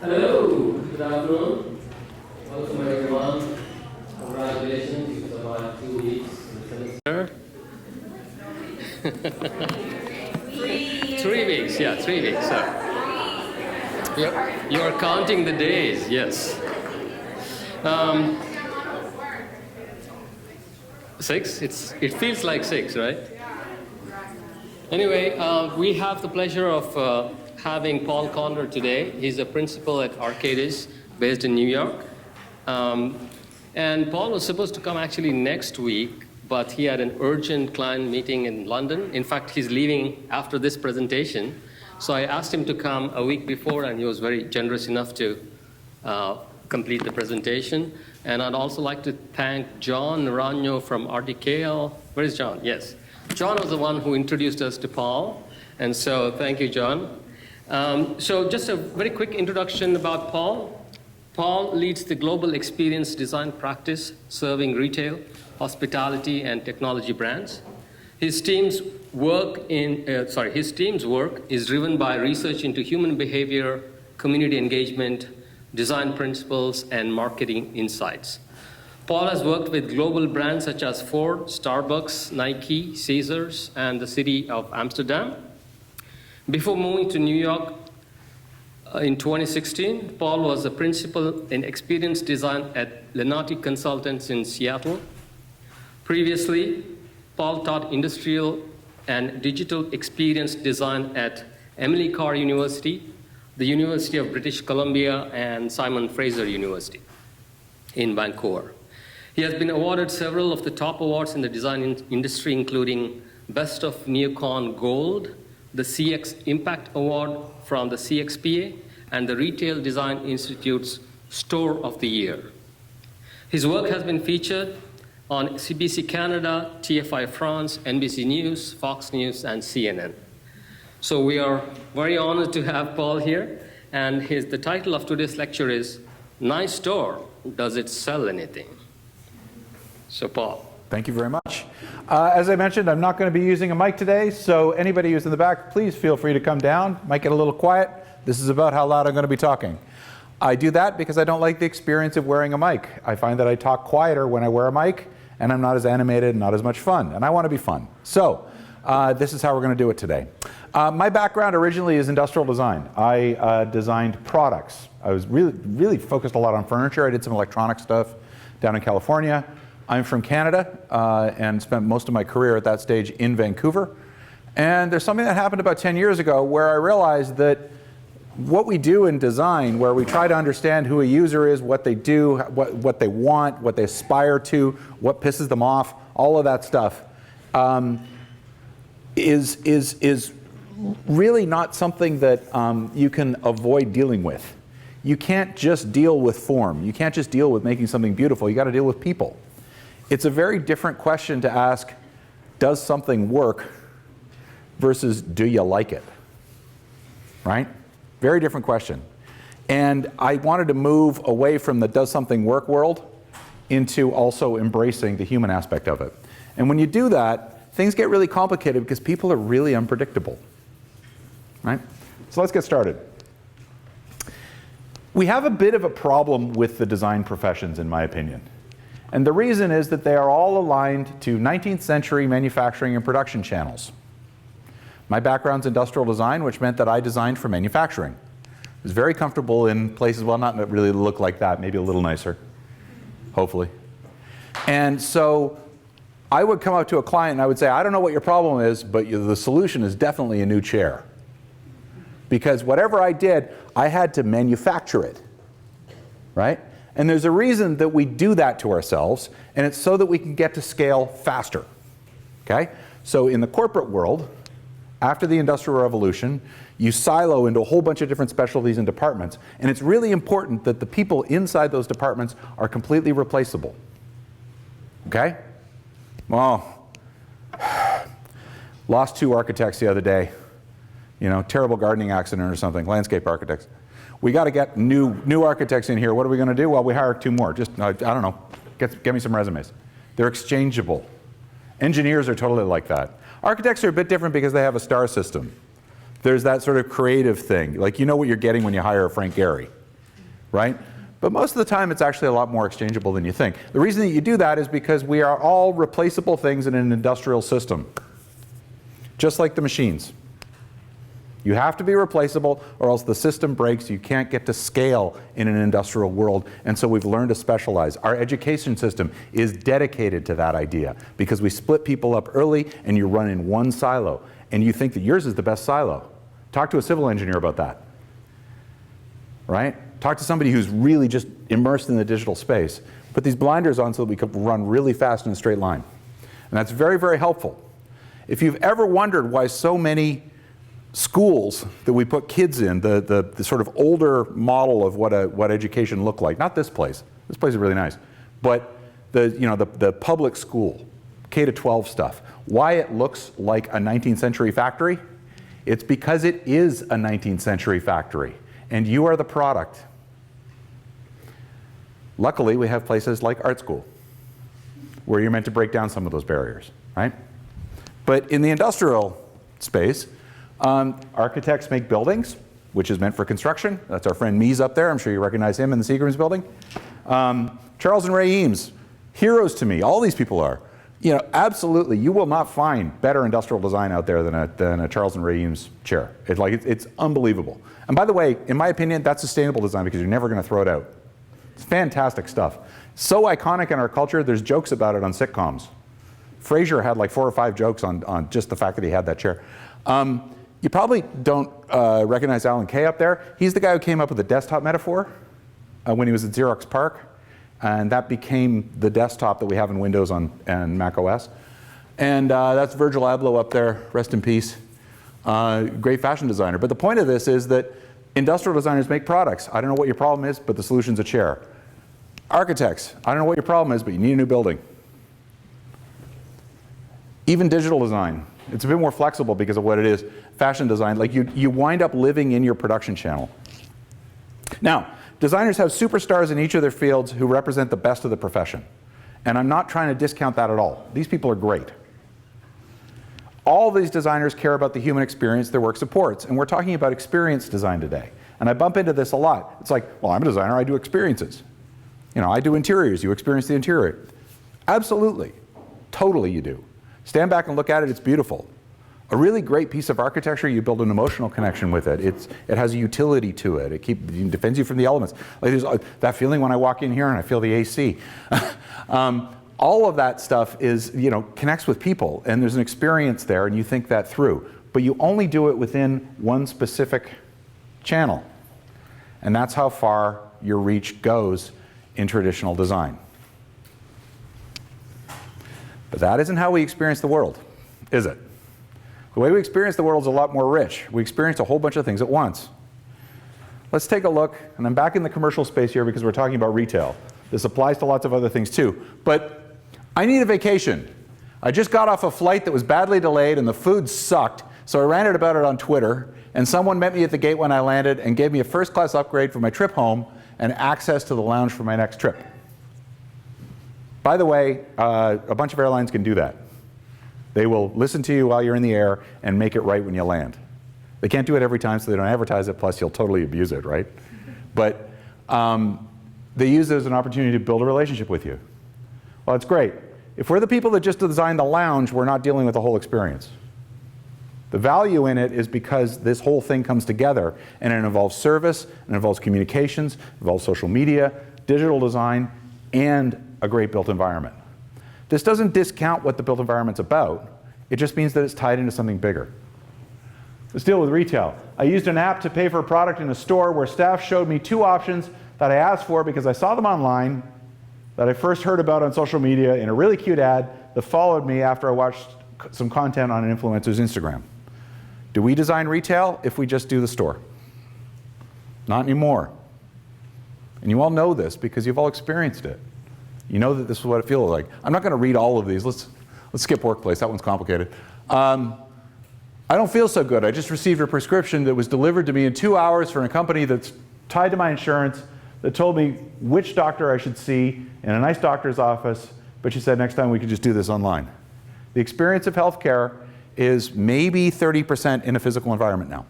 Hello, good afternoon. Welcome everyone. Congratulations, it's about 2 weeks in the semester. 3 weeks, yeah, 3 weeks. Yep, you are counting the days, yes. 6? It feels like 6, right? Anyway, we have the pleasure of having Paul Conder today. He's a principal at Arcadis, based in New York. And Paul was supposed to come actually next week, but he had an urgent client meeting in London. In fact, he's leaving after this presentation. So I asked him to come a week before, and he was very generous enough to complete the presentation. And I'd also like to thank John Ragno from RDKL. Where is John? Yes. John was the one who introduced us to Paul. And so thank you, John. So just a very quick introduction about Paul. Paul leads the global experience design practice serving retail, hospitality, and technology brands. His team's work is driven by research into human behavior, community engagement, design principles, and marketing insights. Paul has worked with global brands such as Ford, Starbucks, Nike, Caesars, and the city of Amsterdam. Before moving to New York in 2016, Paul was a principal in experience design at Lenati Consultants in Seattle. Previously, Paul taught industrial and digital experience design at Emily Carr University, the University of British Columbia, and Simon Fraser University in Vancouver. He has been awarded several of the top awards in the design industry, including Best of Neocon Gold, the CX Impact Award from the CXPA, and the Retail Design Institute's Store of the Year. His work has been featured on CBC Canada, TFI France, NBC News, Fox News, and CNN. So we are very honored to have Paul here, and the title of today's lecture is Nice Store, Does It Sell Anything? So Paul. Thank you very much. As I mentioned, I'm not going to be using a mic today, so anybody who's in the back, please feel free to come down. Might get a little quiet. This is about how loud I'm going to be talking. I do that because I don't like the experience of wearing a mic. I find that I talk quieter when I wear a mic, and I'm not as animated and not as much fun, and I want to be fun. So this is how we're going to do it today. My background originally is industrial design. I designed products. I was really focused a lot on furniture. I did some electronic stuff down in California. I'm from Canada and spent most of my career at that stage in Vancouver. And there's something that happened about 10 years ago where I realized that what we do in design, where we try to understand who a user is, what they do, what they want, what they aspire to, what pisses them off, all of that stuff, is really not something that you can avoid dealing with. You can't just deal with form. You can't just deal with making something beautiful. You got to deal with people. It's a very different question to ask, does something work versus do you like it, right? Very different question. And I wanted to move away from the does something work world into also embracing the human aspect of it. And when you do that, things get really complicated because people are really unpredictable, right? So let's get started. We have a bit of a problem with the design professions, in my opinion. And the reason is that they are all aligned to 19th century manufacturing and production channels. My background's industrial design, which meant that I designed for manufacturing. I was very comfortable in places, well, not that really look like that, maybe a little nicer, hopefully. And so I would come up to a client and I would say, I don't know what your problem is, but the solution is definitely a new chair. Because whatever I did, I had to manufacture it, right? And there's a reason that we do that to ourselves, and it's so that we can get to scale faster, okay? So in the corporate world, after the Industrial Revolution, you silo into a whole bunch of different specialties and departments, and it's really important that the people inside those departments are completely replaceable, okay? Well, lost 2 architects the other day, you know, terrible gardening accident or something, landscape architects. We got to get new architects in here. What are we going to do? Well, we hire 2 more. Just, I don't know, get me some resumes. They're exchangeable. Engineers are totally like that. Architects are a bit different because they have a star system. There's that sort of creative thing. Like, you know what you're getting when you hire a Frank Gehry, right? But most of the time, it's actually a lot more exchangeable than you think. The reason that you do that is because we are all replaceable things in an industrial system, just like the machines. You have to be replaceable, or else the system breaks. You can't get to scale in an industrial world, and so we've learned to specialize. Our education system is dedicated to that idea, because we split people up early, and you run in one silo, and you think that yours is the best silo. Talk to a civil engineer about that, right? Talk to somebody who's really just immersed in the digital space. Put these blinders on so that we can run really fast in a straight line. And that's very, very helpful. If you've ever wondered why so many schools that we put kids in, the sort of older model of what education looked like, not this place is really nice, but the public school, K-12 stuff, why it looks like a 19th century factory, it's because it is a 19th century factory, and you are the product. Luckily, we have places like art school, where you're meant to break down some of those barriers, right? But in the industrial space, architects make buildings, which is meant for construction. That's our friend Mies up there. I'm sure you recognize him in the Seagram's building. Charles and Ray Eames, heroes to me. All these people are. You know, absolutely, you will not find better industrial design out there than a Charles and Ray Eames chair. It's unbelievable. And by the way, in my opinion, that's sustainable design because you're never going to throw it out. It's fantastic stuff. So iconic in our culture, there's jokes about it on sitcoms. Frasier had like 4 or 5 jokes on just the fact that he had that chair. You probably don't recognize Alan Kay up there. He's the guy who came up with the desktop metaphor when he was at Xerox PARC. And that became the desktop that we have in Windows and Mac OS. And that's Virgil Abloh up there, rest in peace. Great fashion designer. But the point of this is that industrial designers make products. I don't know what your problem is, but the solution's a chair. Architects, I don't know what your problem is, but you need a new building. Even digital design, it's a bit more flexible because of what it is. Fashion design, like you wind up living in your production channel. Now, designers have superstars in each of their fields who represent the best of the profession. And I'm not trying to discount that at all. These people are great. All these designers care about the human experience their work supports. And we're talking about experience design today. And I bump into this a lot. It's like, well, I'm a designer, I do experiences. You know, I do interiors, you experience the interior. Absolutely. Totally you do. Stand back and look at it, it's beautiful. A really great piece of architecture, you build an emotional connection with it. It has a utility to it. It defends you from the elements. Like there's that feeling when I walk in here and I feel the AC. All of that stuff is, connects with people, and there's an experience there, and you think that through. But you only do it within one specific channel. And that's how far your reach goes in traditional design. But that isn't how we experience the world, is it? The way we experience the world is a lot more rich. We experience a whole bunch of things at once. Let's take a look, and I'm back in the commercial space here because we're talking about retail. This applies to lots of other things too. But I need a vacation. I just got off a flight that was badly delayed and the food sucked, so I ranted about it on Twitter, and someone met me at the gate when I landed and gave me a first-class upgrade for my trip home and access to the lounge for my next trip. By the way, a bunch of airlines can do that. They will listen to you while you're in the air and make it right when you land. They can't do it every time, so they don't advertise it, plus you'll totally abuse it, right? But they use it as an opportunity to build a relationship with you. Well, that's great. If we're the people that just designed the lounge, we're not dealing with the whole experience. The value in it is because this whole thing comes together, and it involves service, it involves communications, it involves social media, digital design, and a great built environment. This doesn't discount what the built environment's about. It just means that it's tied into something bigger. Let's deal with retail. I used an app to pay for a product in a store where staff showed me 2 options that I asked for because I saw them online, that I first heard about on social media in a really cute ad that followed me after I watched some content on an influencer's Instagram. Do we design retail if we just do the store? Not anymore. And you all know this because you've all experienced it. You know that this is what it feels like. I'm not going to read all of these. Let's skip workplace. That one's complicated. I don't feel so good. I just received a prescription that was delivered to me in 2 hours from a company that's tied to my insurance that told me which doctor I should see in a nice doctor's office, but she said next time we could just do this online. The experience of healthcare is maybe 30% in a physical environment now,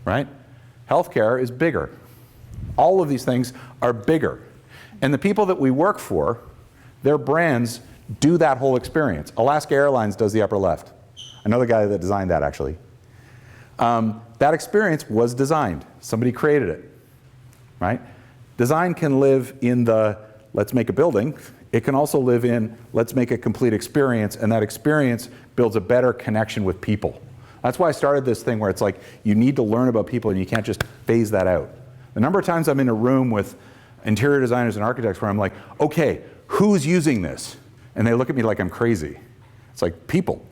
right? Healthcare is bigger. All of these things are bigger. And the people that we work for, their brands do that whole experience. Alaska Airlines does the upper left. I know the guy that designed that, actually. That experience was designed. Somebody created it, right? Design can live in the, let's make a building. It can also live in, let's make a complete experience, and that experience builds a better connection with people. That's why I started this thing where it's like, you need to learn about people and you can't just phase that out. The number of times I'm in a room with interior designers and architects where I'm like, okay, who's using this? And they look at me like I'm crazy. It's like, people.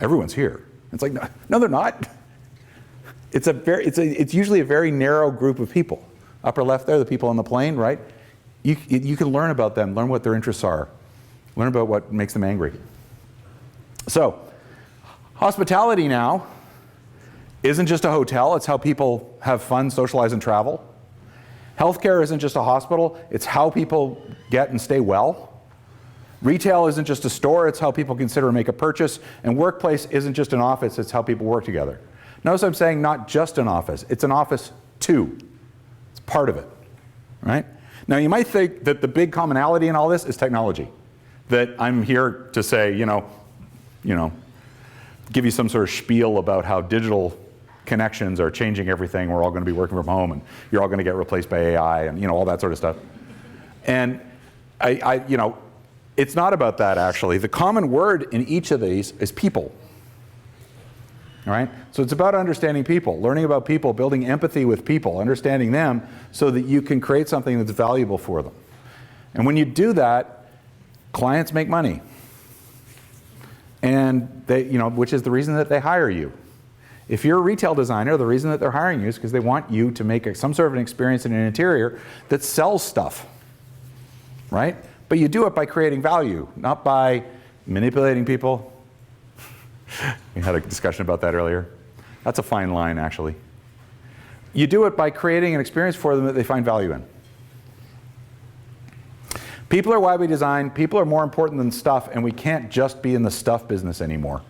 Everyone's here. It's like, no, they're not. It's usually a very narrow group of people. Upper left there, the people on the plane, right? You can learn about them, learn what their interests are, learn about what makes them angry. So, hospitality now isn't just a hotel, it's how people have fun, socialize, and travel. Healthcare isn't just a hospital, it's how people get and stay well. Retail isn't just a store, it's how people consider and make a purchase. And workplace isn't just an office, it's how people work together. Notice I'm saying not just an office, it's an office too. It's part of it, right? Now you might think that the big commonality in all this is technology. That I'm here to say, give you some sort of spiel about how digital connections are changing everything. We're all going to be working from home, and you're all going to get replaced by AI, and all that sort of stuff. And it's not about that actually. The common word in each of these is people. All right? So it's about understanding people, learning about people, building empathy with people, understanding them so that you can create something that's valuable for them. And when you do that, clients make money. And they, which is the reason that they hire you. If you're a retail designer, the reason that they're hiring you is because they want you to make some sort of an experience in an interior that sells stuff, right? But you do it by creating value, not by manipulating people. We had a discussion about that earlier. That's a fine line, actually. You do it by creating an experience for them that they find value in. People are why we design. People are more important than stuff, and we can't just be in the stuff business anymore.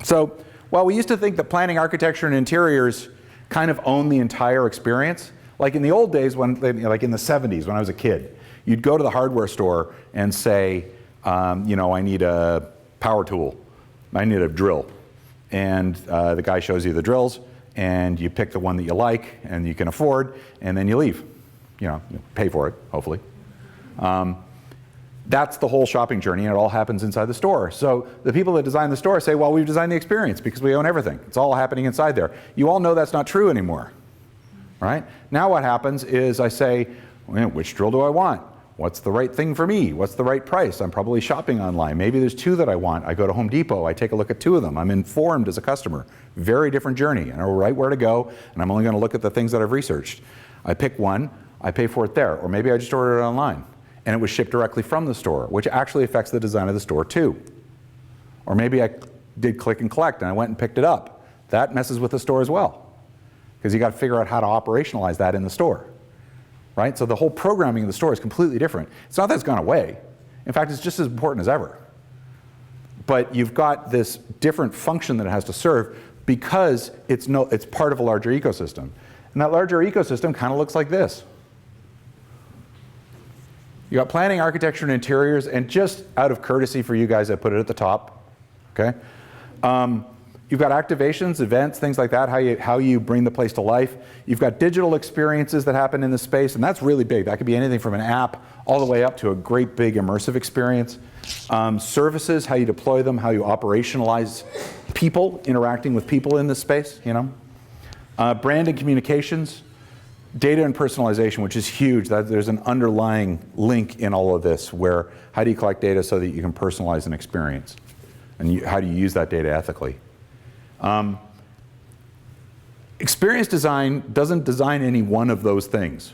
So, while we used to think that planning, architecture, and interiors kind of own the entire experience, like in the old days, like in the 70s when I was a kid, you'd go to the hardware store and say, I need a power tool, I need a drill. And the guy shows you the drills, and you pick the one that you like and you can afford, and then you leave. You pay for it, hopefully. That's the whole shopping journey, and it all happens inside the store. So the people that design the store say, well, we've designed the experience because we own everything. It's all happening inside there. You all know that's not true anymore, right? Now what happens is I say, which drill do I want? What's the right thing for me? What's the right price? I'm probably shopping online. Maybe there's two that I want. I go to Home Depot. I take a look at two of them. I'm informed as a customer. Very different journey. I know right where to go, and I'm only going to look at the things that I've researched. I pick one. I pay for it there. Or maybe I just ordered it online, and it was shipped directly from the store, which actually affects the design of the store too. Or maybe I did click and collect, and I went and picked it up. That messes with the store as well, because you got to figure out how to operationalize that in the store. Right? So the whole programming of the store is completely different. It's not that it's gone away. In fact, it's just as important as ever. But you've got this different function that it has to serve because it's part of a larger ecosystem. And that larger ecosystem kind of looks like this. You got planning, architecture, and interiors, and just out of courtesy for you guys, I put it at the top. Okay? You've got activations, events, things like that, how you bring the place to life. You've got digital experiences that happen in the space, and that's really big. That could be anything from an app all the way up to a great big immersive experience. Services, how you deploy them, how you operationalize people, interacting with people in this space, Brand and communications, data and personalization, which is huge. There's an underlying link in all of this where how do you collect data so that you can personalize an experience? And how do you use that data ethically? Experience design doesn't design any one of those things.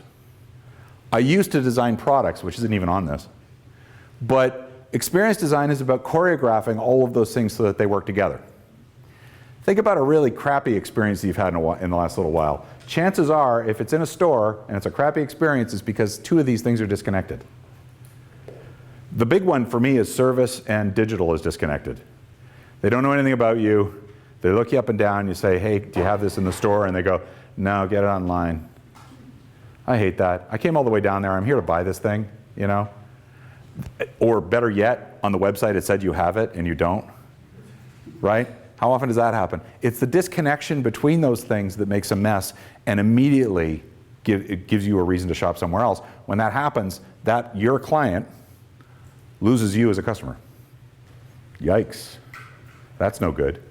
I used to design products, which isn't even on this. But experience design is about choreographing all of those things so that they work together. Think about a really crappy experience that you've had in the last little while. Chances are, if it's in a store and it's a crappy experience, it's because two of these things are disconnected. The big one for me is service and digital is disconnected. They don't know anything about you. They look you up and down. You say, hey, do you have this in the store? And they go, No, get it online. I hate that. I came all the way down there. I'm here to buy this thing, you know? Or better yet, on the website it said you have it and you don't, right? How often does that happen? It's the disconnection between those things that makes a mess and immediately it gives you a reason to shop somewhere else. When that happens, your client loses you as a customer. Yikes. That's no good.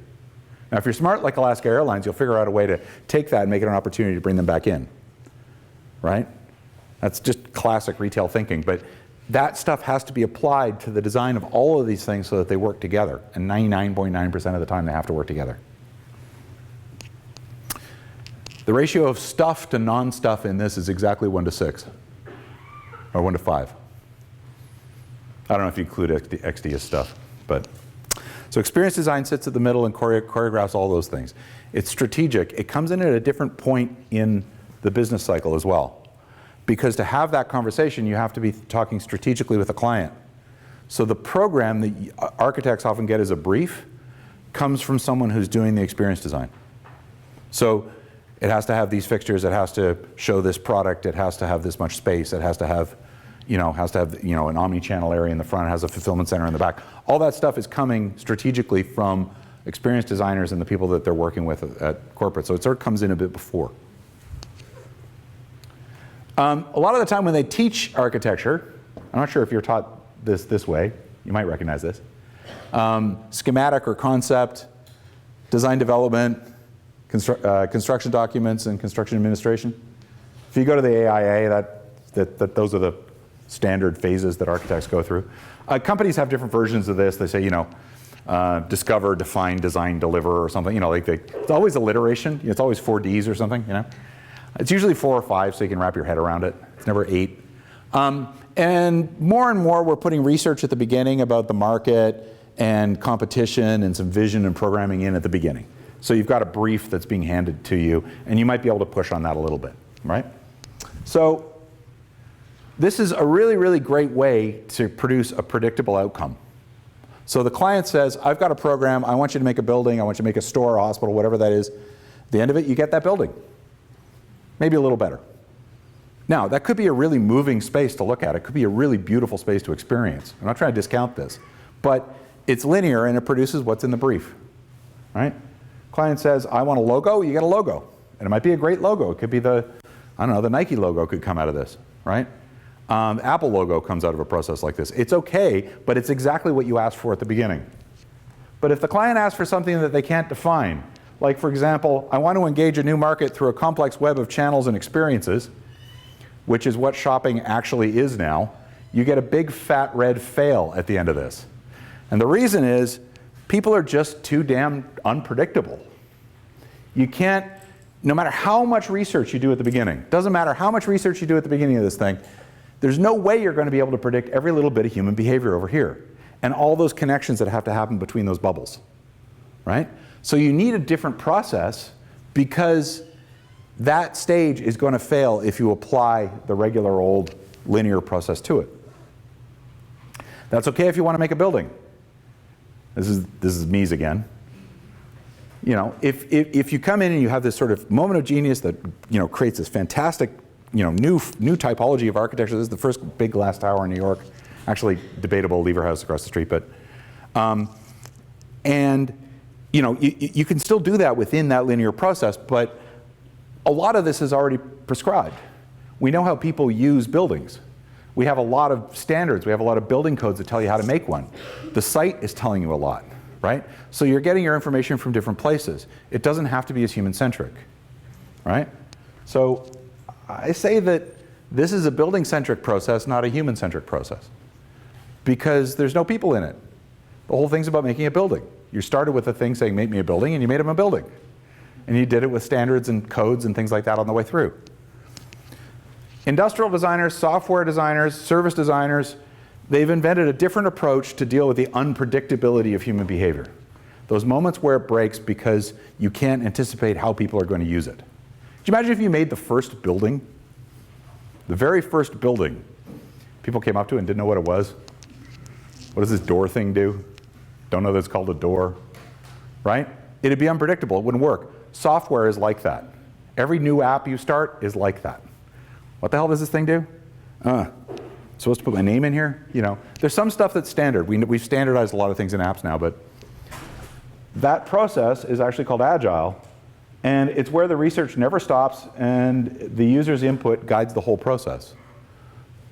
Now, if you're smart like Alaska Airlines, you'll figure out a way to take that and make it an opportunity to bring them back in, right? That's just classic retail thinking, but that stuff has to be applied to the design of all of these things so that they work together, and 99.9% of the time they have to work together. The ratio of stuff to non-stuff in this is exactly 1 to 6, or 1 to 5. I don't know if you include XD as stuff, but. So experience design sits at the middle and choreographs all those things. It's strategic. It comes in at a different point in the business cycle as well. Because to have that conversation, you have to be talking strategically with the client. So the program that architects often get as a brief comes from someone who's doing the experience design. So it has to have these fixtures, it has to show this product, it has to have this much space, it has to have an omni-channel area in the front, it has a fulfillment center in the back. All that stuff is coming strategically from experienced designers and the people that they're working with at corporate. So it sort of comes in a bit before. A lot of the time when they teach architecture, I'm not sure if you're taught this way, you might recognize this. Schematic or concept, design development, construction documents, and construction administration. If you go to the AIA, those are the standard phases that architects go through. Companies have different versions of this. They say, discover, define, design, deliver, or something. It's always alliteration. It's always 4 Ds or something. It's usually 4 or 5, so you can wrap your head around it. It's never 8. And more we're putting research at the beginning about the market and competition and some vision and programming in at the beginning. So you've got a brief that's being handed to you, and you might be able to push on that a little bit, right? So this is a really, really great way to produce a predictable outcome. So the client says, I've got a program, I want you to make a building, I want you to make a store, a hospital, whatever that is. At the end of it, you get that building. Maybe a little better. Now, that could be a really moving space to look at. It could be a really beautiful space to experience. I'm not trying to discount this, but it's linear and it produces what's in the brief, right? Client says, I want a logo, you get a logo. And it might be a great logo. It could be the Nike logo could come out of this, right? Apple logo comes out of a process like this. It's okay, but it's exactly what you asked for at the beginning. But if the client asks for something that they can't define, like for example, I want to engage a new market through a complex web of channels and experiences, which is what shopping actually is now, you get a big fat red fail at the end of this. And the reason is, people are just too damn unpredictable. You can't, no matter how much research you do at the beginning, doesn't matter how much research you do at the beginning of this thing, there's no way you're going to be able to predict every little bit of human behavior over here and all those connections that have to happen between those bubbles, right? So you need a different process because that stage is going to fail if you apply the regular old linear process to it. That's okay if you want to make a building. This is Mies again. If you come in and you have this sort of moment of genius that creates this fantastic new typology of architecture. This is the first big glass tower in New York. Actually, debatable Lever House across the street, but you can still do that within that linear process, but a lot of this is already prescribed. We know how people use buildings. We have a lot of standards. We have a lot of building codes that tell you how to make one. The site is telling you a lot, right? So you're getting your information from different places. It doesn't have to be as human-centric, right? So I say that this is a building-centric process, not a human-centric process, because there's no people in it. The whole thing's about making a building. You started with a thing saying, make me a building, and you made them a building. And you did it with standards and codes and things like that on the way through. Industrial designers, software designers, service designers, they've invented a different approach to deal with the unpredictability of human behavior. Those moments where it breaks because you can't anticipate how people are going to use it. Could you imagine if you made the first building? The very first building. People came up to it and didn't know what it was. What does this door thing do? Don't know that it's called a door, right? It'd be unpredictable, it wouldn't work. Software is like that. Every new app you start is like that. What the hell does this thing do? Supposed to put my name in here? You know, there's some stuff that's standard. We've standardized a lot of things in apps now, but that process is actually called agile, and it's where the research never stops and the user's input guides the whole process.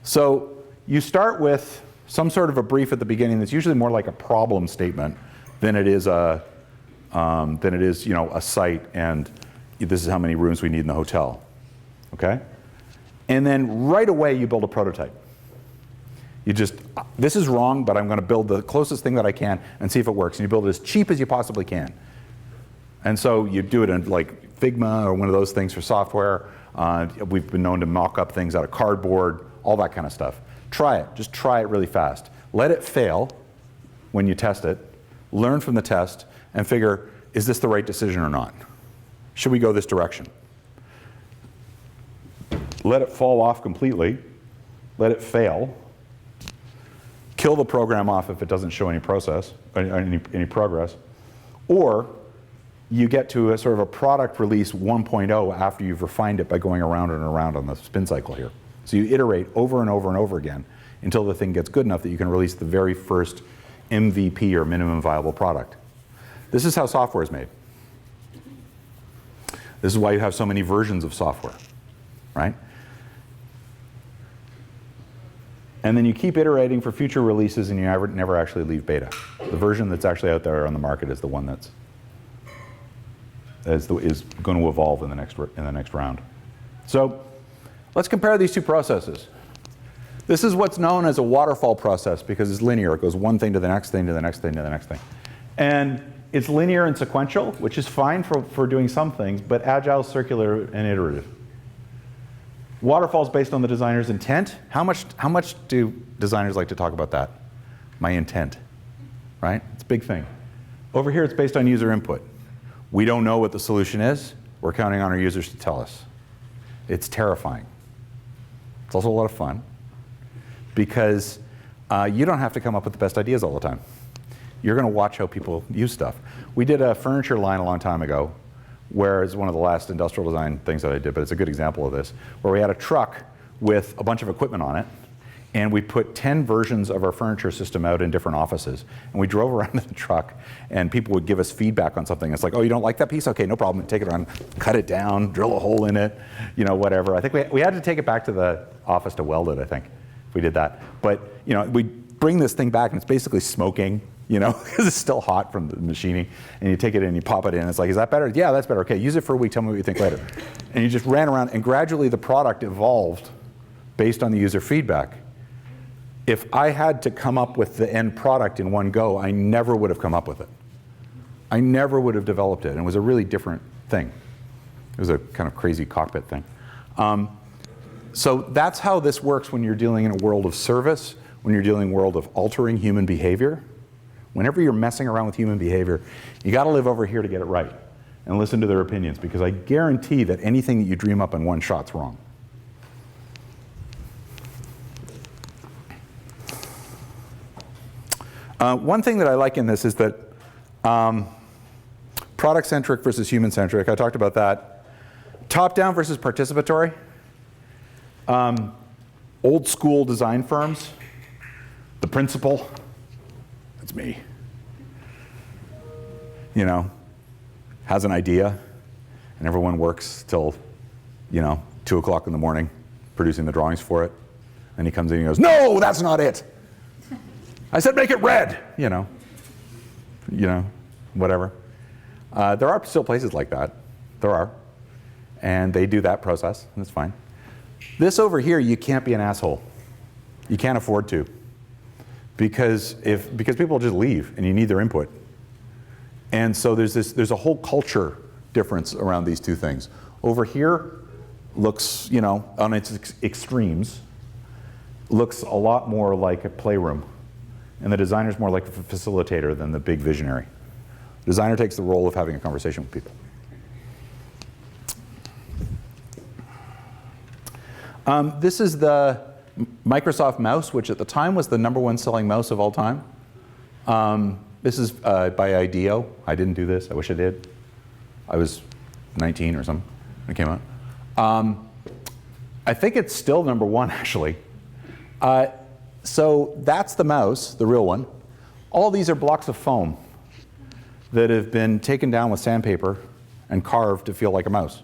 So you start with some sort of a brief at the beginning that's usually more like a problem statement than it is a site and this is how many rooms we need in the hotel. Okay? And then right away you build a prototype. You just, this is wrong, but I'm going to build the closest thing that I can and see if it works. And you build it as cheap as you possibly can. And so you do it in like Figma or one of those things for software. We've been known to mock up things out of cardboard, all that kind of stuff. Try it. Just try it really fast. Let it fail when you test it. Learn from the test and figure, is this the right decision or not? Should we go this direction? Let it fall off completely. Let it fail. Kill the program off if it doesn't show any progress. Or you get to a sort of a product release 1.0 after you've refined it by going around and around on the spin cycle here. So you iterate over and over and over again until the thing gets good enough that you can release the very first MVP or minimum viable product. This is how software is made. This is why you have so many versions of software, right? And then you keep iterating for future releases and you never actually leave beta. The version that's actually out there on the market is the one that is going to evolve in the next round. So let's compare these two processes. This is what's known as a waterfall process because it's linear. It goes one thing to the next thing to the next thing to the next thing. And it's linear and sequential, which is fine for doing some things, but agile, circular, and iterative. Waterfall is based on the designer's intent. How much do designers like to talk about that? My intent, right? It's a big thing. Over here, it's based on user input. We don't know what the solution is. We're counting on our users to tell us. It's terrifying. It's also a lot of fun because you don't have to come up with the best ideas all the time. You're going to watch how people use stuff. We did a furniture line a long time ago where it's one of the last industrial design things that I did, but it's a good example of this, where we had a truck with a bunch of equipment on it, and we put 10 versions of our furniture system out in different offices. And we drove around in the truck, and people would give us feedback on something. It's like, oh, you don't like that piece? Okay, no problem. Take it on, cut it down, drill a hole in it, you know, whatever. I think we had to take it back to the office to weld it, I think, if we did that. But, you know, we bring this thing back, and it's basically smoking, you know, because it's still hot from the machining, and you take it and you pop it in. It's like, is that better? Yeah, that's better. Okay, use it for a week. Tell me what you think later. And you just ran around, and gradually the product evolved based on the user feedback. If I had to come up with the end product in one go, I never would have come up with it. I never would have developed it, and it was a really different thing. It was a kind of crazy cockpit thing. So that's how this works when you're dealing in a world of service, when you're dealing in a world of altering human behavior. Whenever you're messing around with human behavior, you got to live over here to get it right and listen to their opinions, because I guarantee that anything that you dream up in one shot's wrong. One thing that I like in this is that product-centric versus human-centric. I talked about that. Top-down versus participatory. Old-school design firms. The principal. That's me. You know, has an idea, and everyone works till, you know, 2 o'clock in the morning producing the drawings for it. And he comes in and he goes, no, that's not it. I said make it red, you know, whatever. There are still places like that. There are. And they do that process, and it's fine. This over here, you can't be an asshole. You can't afford to. Because people just leave, and you need their input. And so there's a whole culture difference around these two things. Over here looks, you know, on its extremes, looks a lot more like a playroom. And the designer's more like a facilitator than the big visionary. The designer takes the role of having a conversation with people. This is the Microsoft mouse, which at the time was the #1 selling mouse of all time. This is by IDEO. I didn't do this. I wish I did. I was 19 or something. when it came out. I think it's still #1, actually. So that's the mouse, the real one. All these are blocks of foam that have been taken down with sandpaper and carved to feel like a mouse.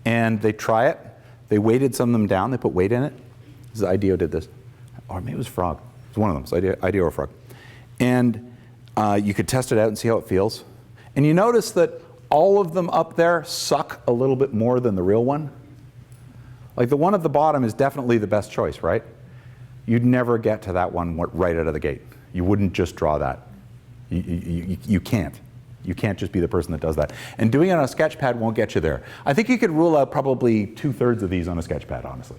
And they try it. They weighted some of them down. They put weight in it. This is IDEO did this. Or maybe it was Frog. It was one of them. So IDEO or Frog. And you could test it out and see how it feels. And you notice that all of them up there suck a little bit more than the real one. Like the one at the bottom is definitely the best choice, right? You'd never get to that one right out of the gate. You wouldn't just draw that. You can't. You can't just be the person that does that. And doing it on a sketch pad won't get you there. I think you could rule out probably 2/3 of these on a sketch pad, honestly.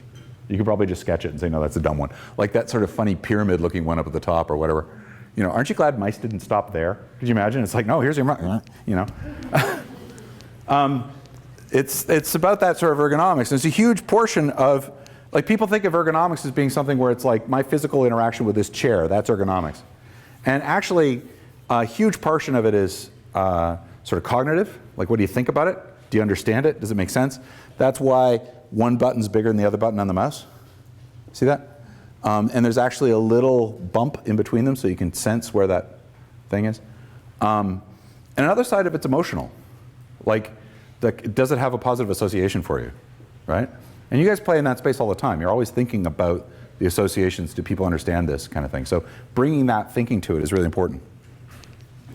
You could probably just sketch it and say, no, that's a dumb one. Like that sort of funny pyramid-looking one up at the top or whatever. You know, aren't you glad mice didn't stop there? Could you imagine? It's like, no, here's your mouse, you know. It's about that sort of ergonomics. And it's a huge portion of, like people think of ergonomics as being something where it's like my physical interaction with this chair, that's ergonomics. And actually, a huge portion of it is sort of cognitive. Like what do you think about it? Do you understand it? Does it make sense? That's why one button's bigger than the other button on the mouse. See that? And there's actually a little bump in between them so you can sense where that thing is. And another side of it's emotional. Like, does it have a positive association for you, right? And you guys play in that space all the time. You're always thinking about the associations. Do people understand this kind of thing? So bringing that thinking to it is really important.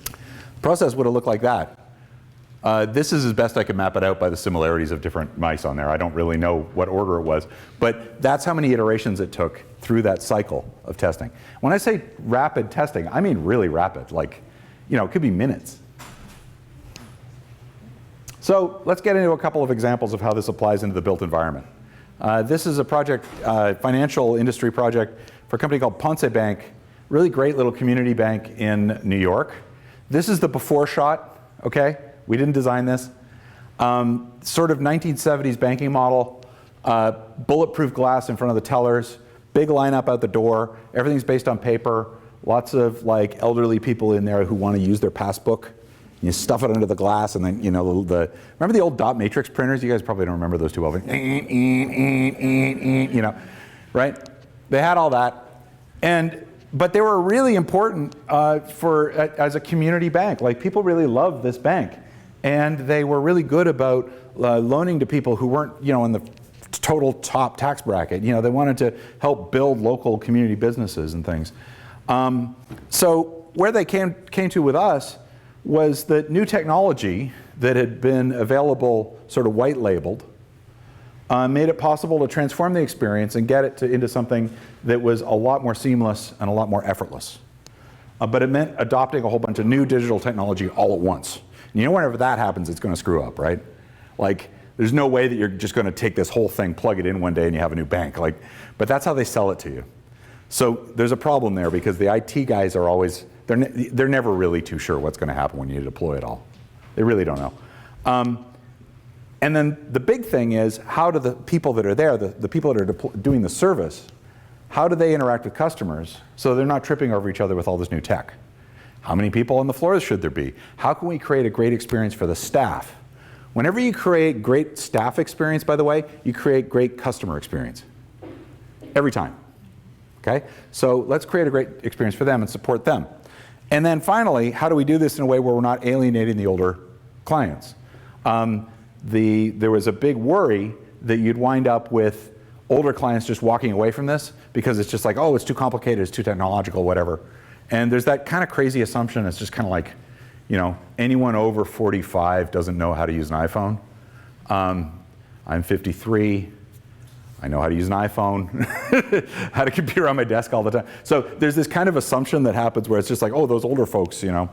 The process would have looked like that. This is as best I can map it out by the similarities of different mice on there. I don't really know what order it was, but that's how many iterations it took through that cycle of testing. When I say rapid testing, I mean really rapid. Like, you know, it could be minutes. So let's get into a couple of examples of how this applies into the built environment. This is a project, financial industry project for a company called Ponce Bank, really great little community bank in New York. This is the before shot, okay? We didn't design this. Sort of 1970s banking model, bulletproof glass in front of the tellers, big lineup out the door, everything's based on paper, lots of like elderly people in there who want to use their passbook. You stuff it under the glass and then, you know, remember the old dot matrix printers? You guys probably don't remember those too well. You know, right? They had all that. But they were really important as a community bank. Like people really loved this bank. And they were really good about loaning to people who weren't, you know, in the total top tax bracket. You know, they wanted to help build local community businesses and things. So where they came to with us was that new technology that had been available, sort of white labeled, made it possible to transform the experience and get it into something that was a lot more seamless and a lot more effortless. But it meant adopting a whole bunch of new digital technology all at once. And you know, whenever that happens, it's going to screw up, right? Like, there's no way that you're just going to take this whole thing, plug it in one day, and you have a new bank. Like, but that's how they sell it to you. So there's a problem there because the IT guys are always, they're never really too sure what's going to happen when you deploy it all. They really don't know. And then the big thing is, how do the people that are there, the people that are doing the service, how do they interact with customers so they're not tripping over each other with all this new tech? How many people on the floors should there be? How can we create a great experience for the staff? Whenever you create great staff experience, by the way, you create great customer experience. Every time. Okay? So let's create a great experience for them and support them. And then finally, how do we do this in a way where we're not alienating the older clients? There was a big worry that you'd wind up with older clients just walking away from this because it's just like, oh, it's too complicated, it's too technological, whatever. And there's that kind of crazy assumption. It's just kind of like, you know, anyone over 45 doesn't know how to use an iPhone. I'm 53. I know how to use an iPhone. I had a computer on my desk all the time. So there's this kind of assumption that happens where it's just like, oh, those older folks, you know.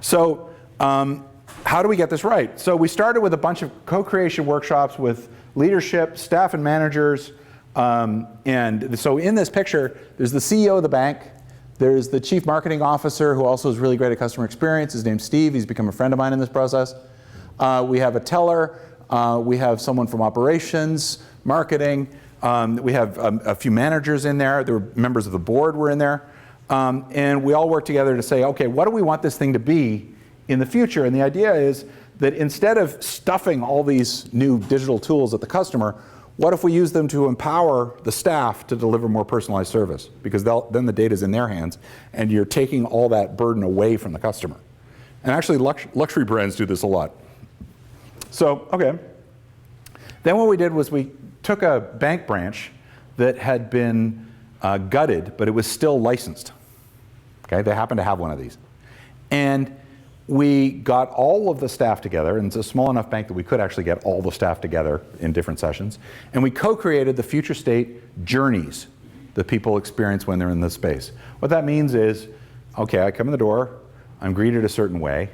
So how do we get this right? So we started with a bunch of co-creation workshops with leadership, staff and managers. And so in this picture, there's the CEO of the bank. There's the chief marketing officer who also is really great at customer experience. His name's Steve. He's become a friend of mine in this process. We have a teller. We have someone from operations, marketing. We have a few managers in there. There were members of the board were in there. And we all work together to say, okay, what do we want this thing to be in the future? And the idea is that instead of stuffing all these new digital tools at the customer, what if we use them to empower the staff to deliver more personalized service? Because then the data's in their hands, and you're taking all that burden away from the customer. And actually, luxury brands do this a lot. So, okay. Then what we did was we took a bank branch that had been gutted, but it was still licensed. Okay, they happened to have one of these. And we got all of the staff together, and it's a small enough bank that we could actually get all the staff together in different sessions, and we co-created the future state journeys that people experience when they're in this space. What that means is, okay, I come in the door, I'm greeted a certain way,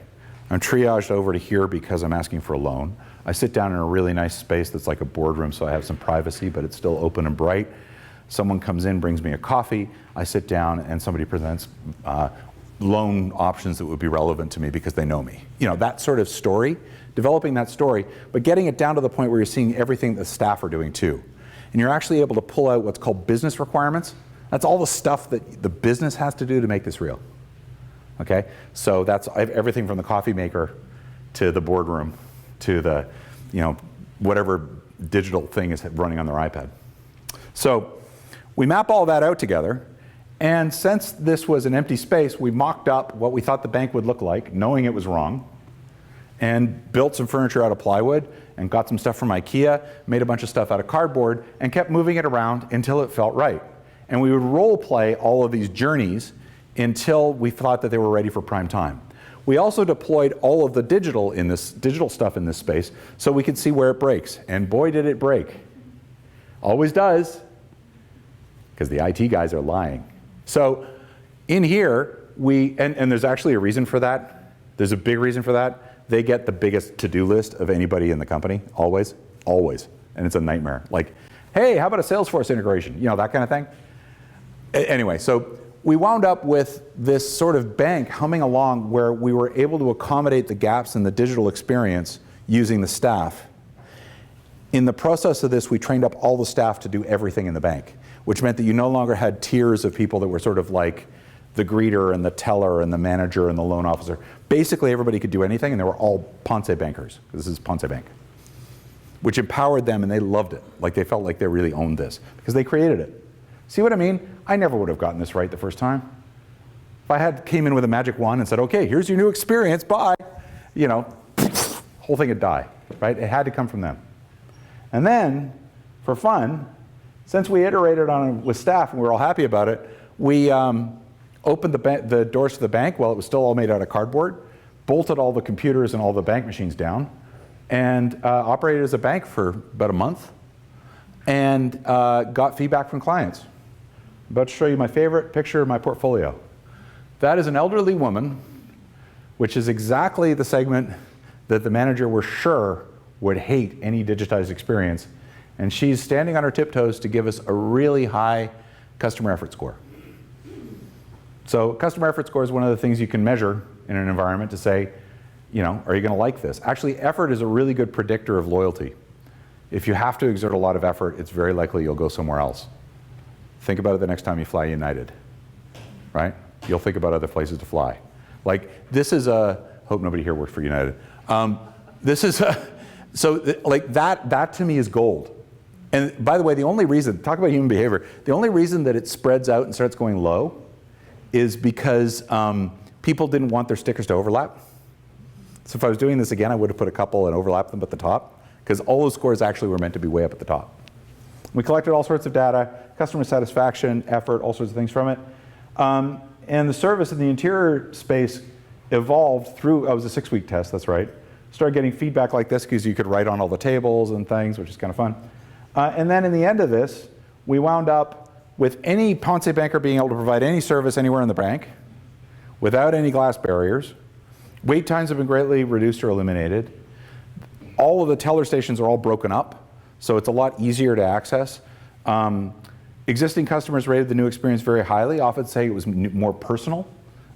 I'm triaged over to here because I'm asking for a loan. I sit down in a really nice space that's like a boardroom, so I have some privacy, but it's still open and bright. Someone comes in, brings me a coffee, I sit down, and somebody presents loan options that would be relevant to me because they know me. You know, that sort of story, developing that story, but getting it down to the point where you're seeing everything the staff are doing too. And you're actually able to pull out what's called business requirements. That's all the stuff that the business has to do to make this real. Okay? So that's everything from the coffee maker to the boardroom to the, you know, whatever digital thing is running on their iPad. So we map all that out together. And since this was an empty space, we mocked up what we thought the bank would look like, knowing it was wrong, and built some furniture out of plywood, and got some stuff from IKEA, made a bunch of stuff out of cardboard, and kept moving it around until it felt right. And we would role play all of these journeys until we thought that they were ready for prime time. We also deployed all of the digital stuff in this space so we could see where it breaks. And boy, did it break. Always does, because the IT guys are lying. So in here, and there's actually a reason for that. There's a big reason for that. They get the biggest to-do list of anybody in the company, always, always. And it's a nightmare. Like, hey, how about a Salesforce integration? You know, that kind of thing. Anyway, so we wound up with this sort of bank humming along where we were able to accommodate the gaps in the digital experience using the staff. In the process of this, we trained up all the staff to do everything in the bank, which meant that you no longer had tiers of people that were sort of like the greeter and the teller and the manager and the loan officer. Basically, everybody could do anything, and they were all Ponce bankers. This is Ponce Bank, which empowered them, and they loved it. Like, they felt like they really owned this because they created it. See what I mean? I never would have gotten this right the first time. If I came in with a magic wand and said, okay, here's your new experience, bye, you know, whole thing would die, right? It had to come from them. And then, for fun, since we iterated on it with staff and we were all happy about it, we opened the doors to the bank while it was still all made out of cardboard, bolted all the computers and all the bank machines down, and operated as a bank for about a month, and got feedback from clients. I'm about to show you my favorite picture of my portfolio. That is an elderly woman, which is exactly the segment that the manager was sure would hate any digitized experience. And she's standing on her tiptoes to give us a really high customer effort score. So customer effort score is one of the things you can measure in an environment to say, you know, are you going to like this? Actually, effort is a really good predictor of loyalty. If you have to exert a lot of effort, it's very likely you'll go somewhere else. Think about it the next time you fly United, right? You'll think about other places to fly. Like, this is hope nobody here worked for United. This is like that to me is gold. And by the way, the only reason, talk about human behavior, the only reason that it spreads out and starts going low is because people didn't want their stickers to overlap. So if I was doing this again, I would have put a couple and overlapped them at the top, because all those scores actually were meant to be way up at the top. We collected all sorts of data, customer satisfaction, effort, all sorts of things from it. And the service in the interior space evolved through, it was a 6-week test, that's right. Started getting feedback like this because you could write on all the tables and things, which is kind of fun. And then in the end of this, we wound up with any Ponce banker being able to provide any service anywhere in the bank without any glass barriers. Wait times have been greatly reduced or eliminated. All of the teller stations are all broken up, so it's a lot easier to access. Existing customers rated the new experience very highly, often say it was more personal.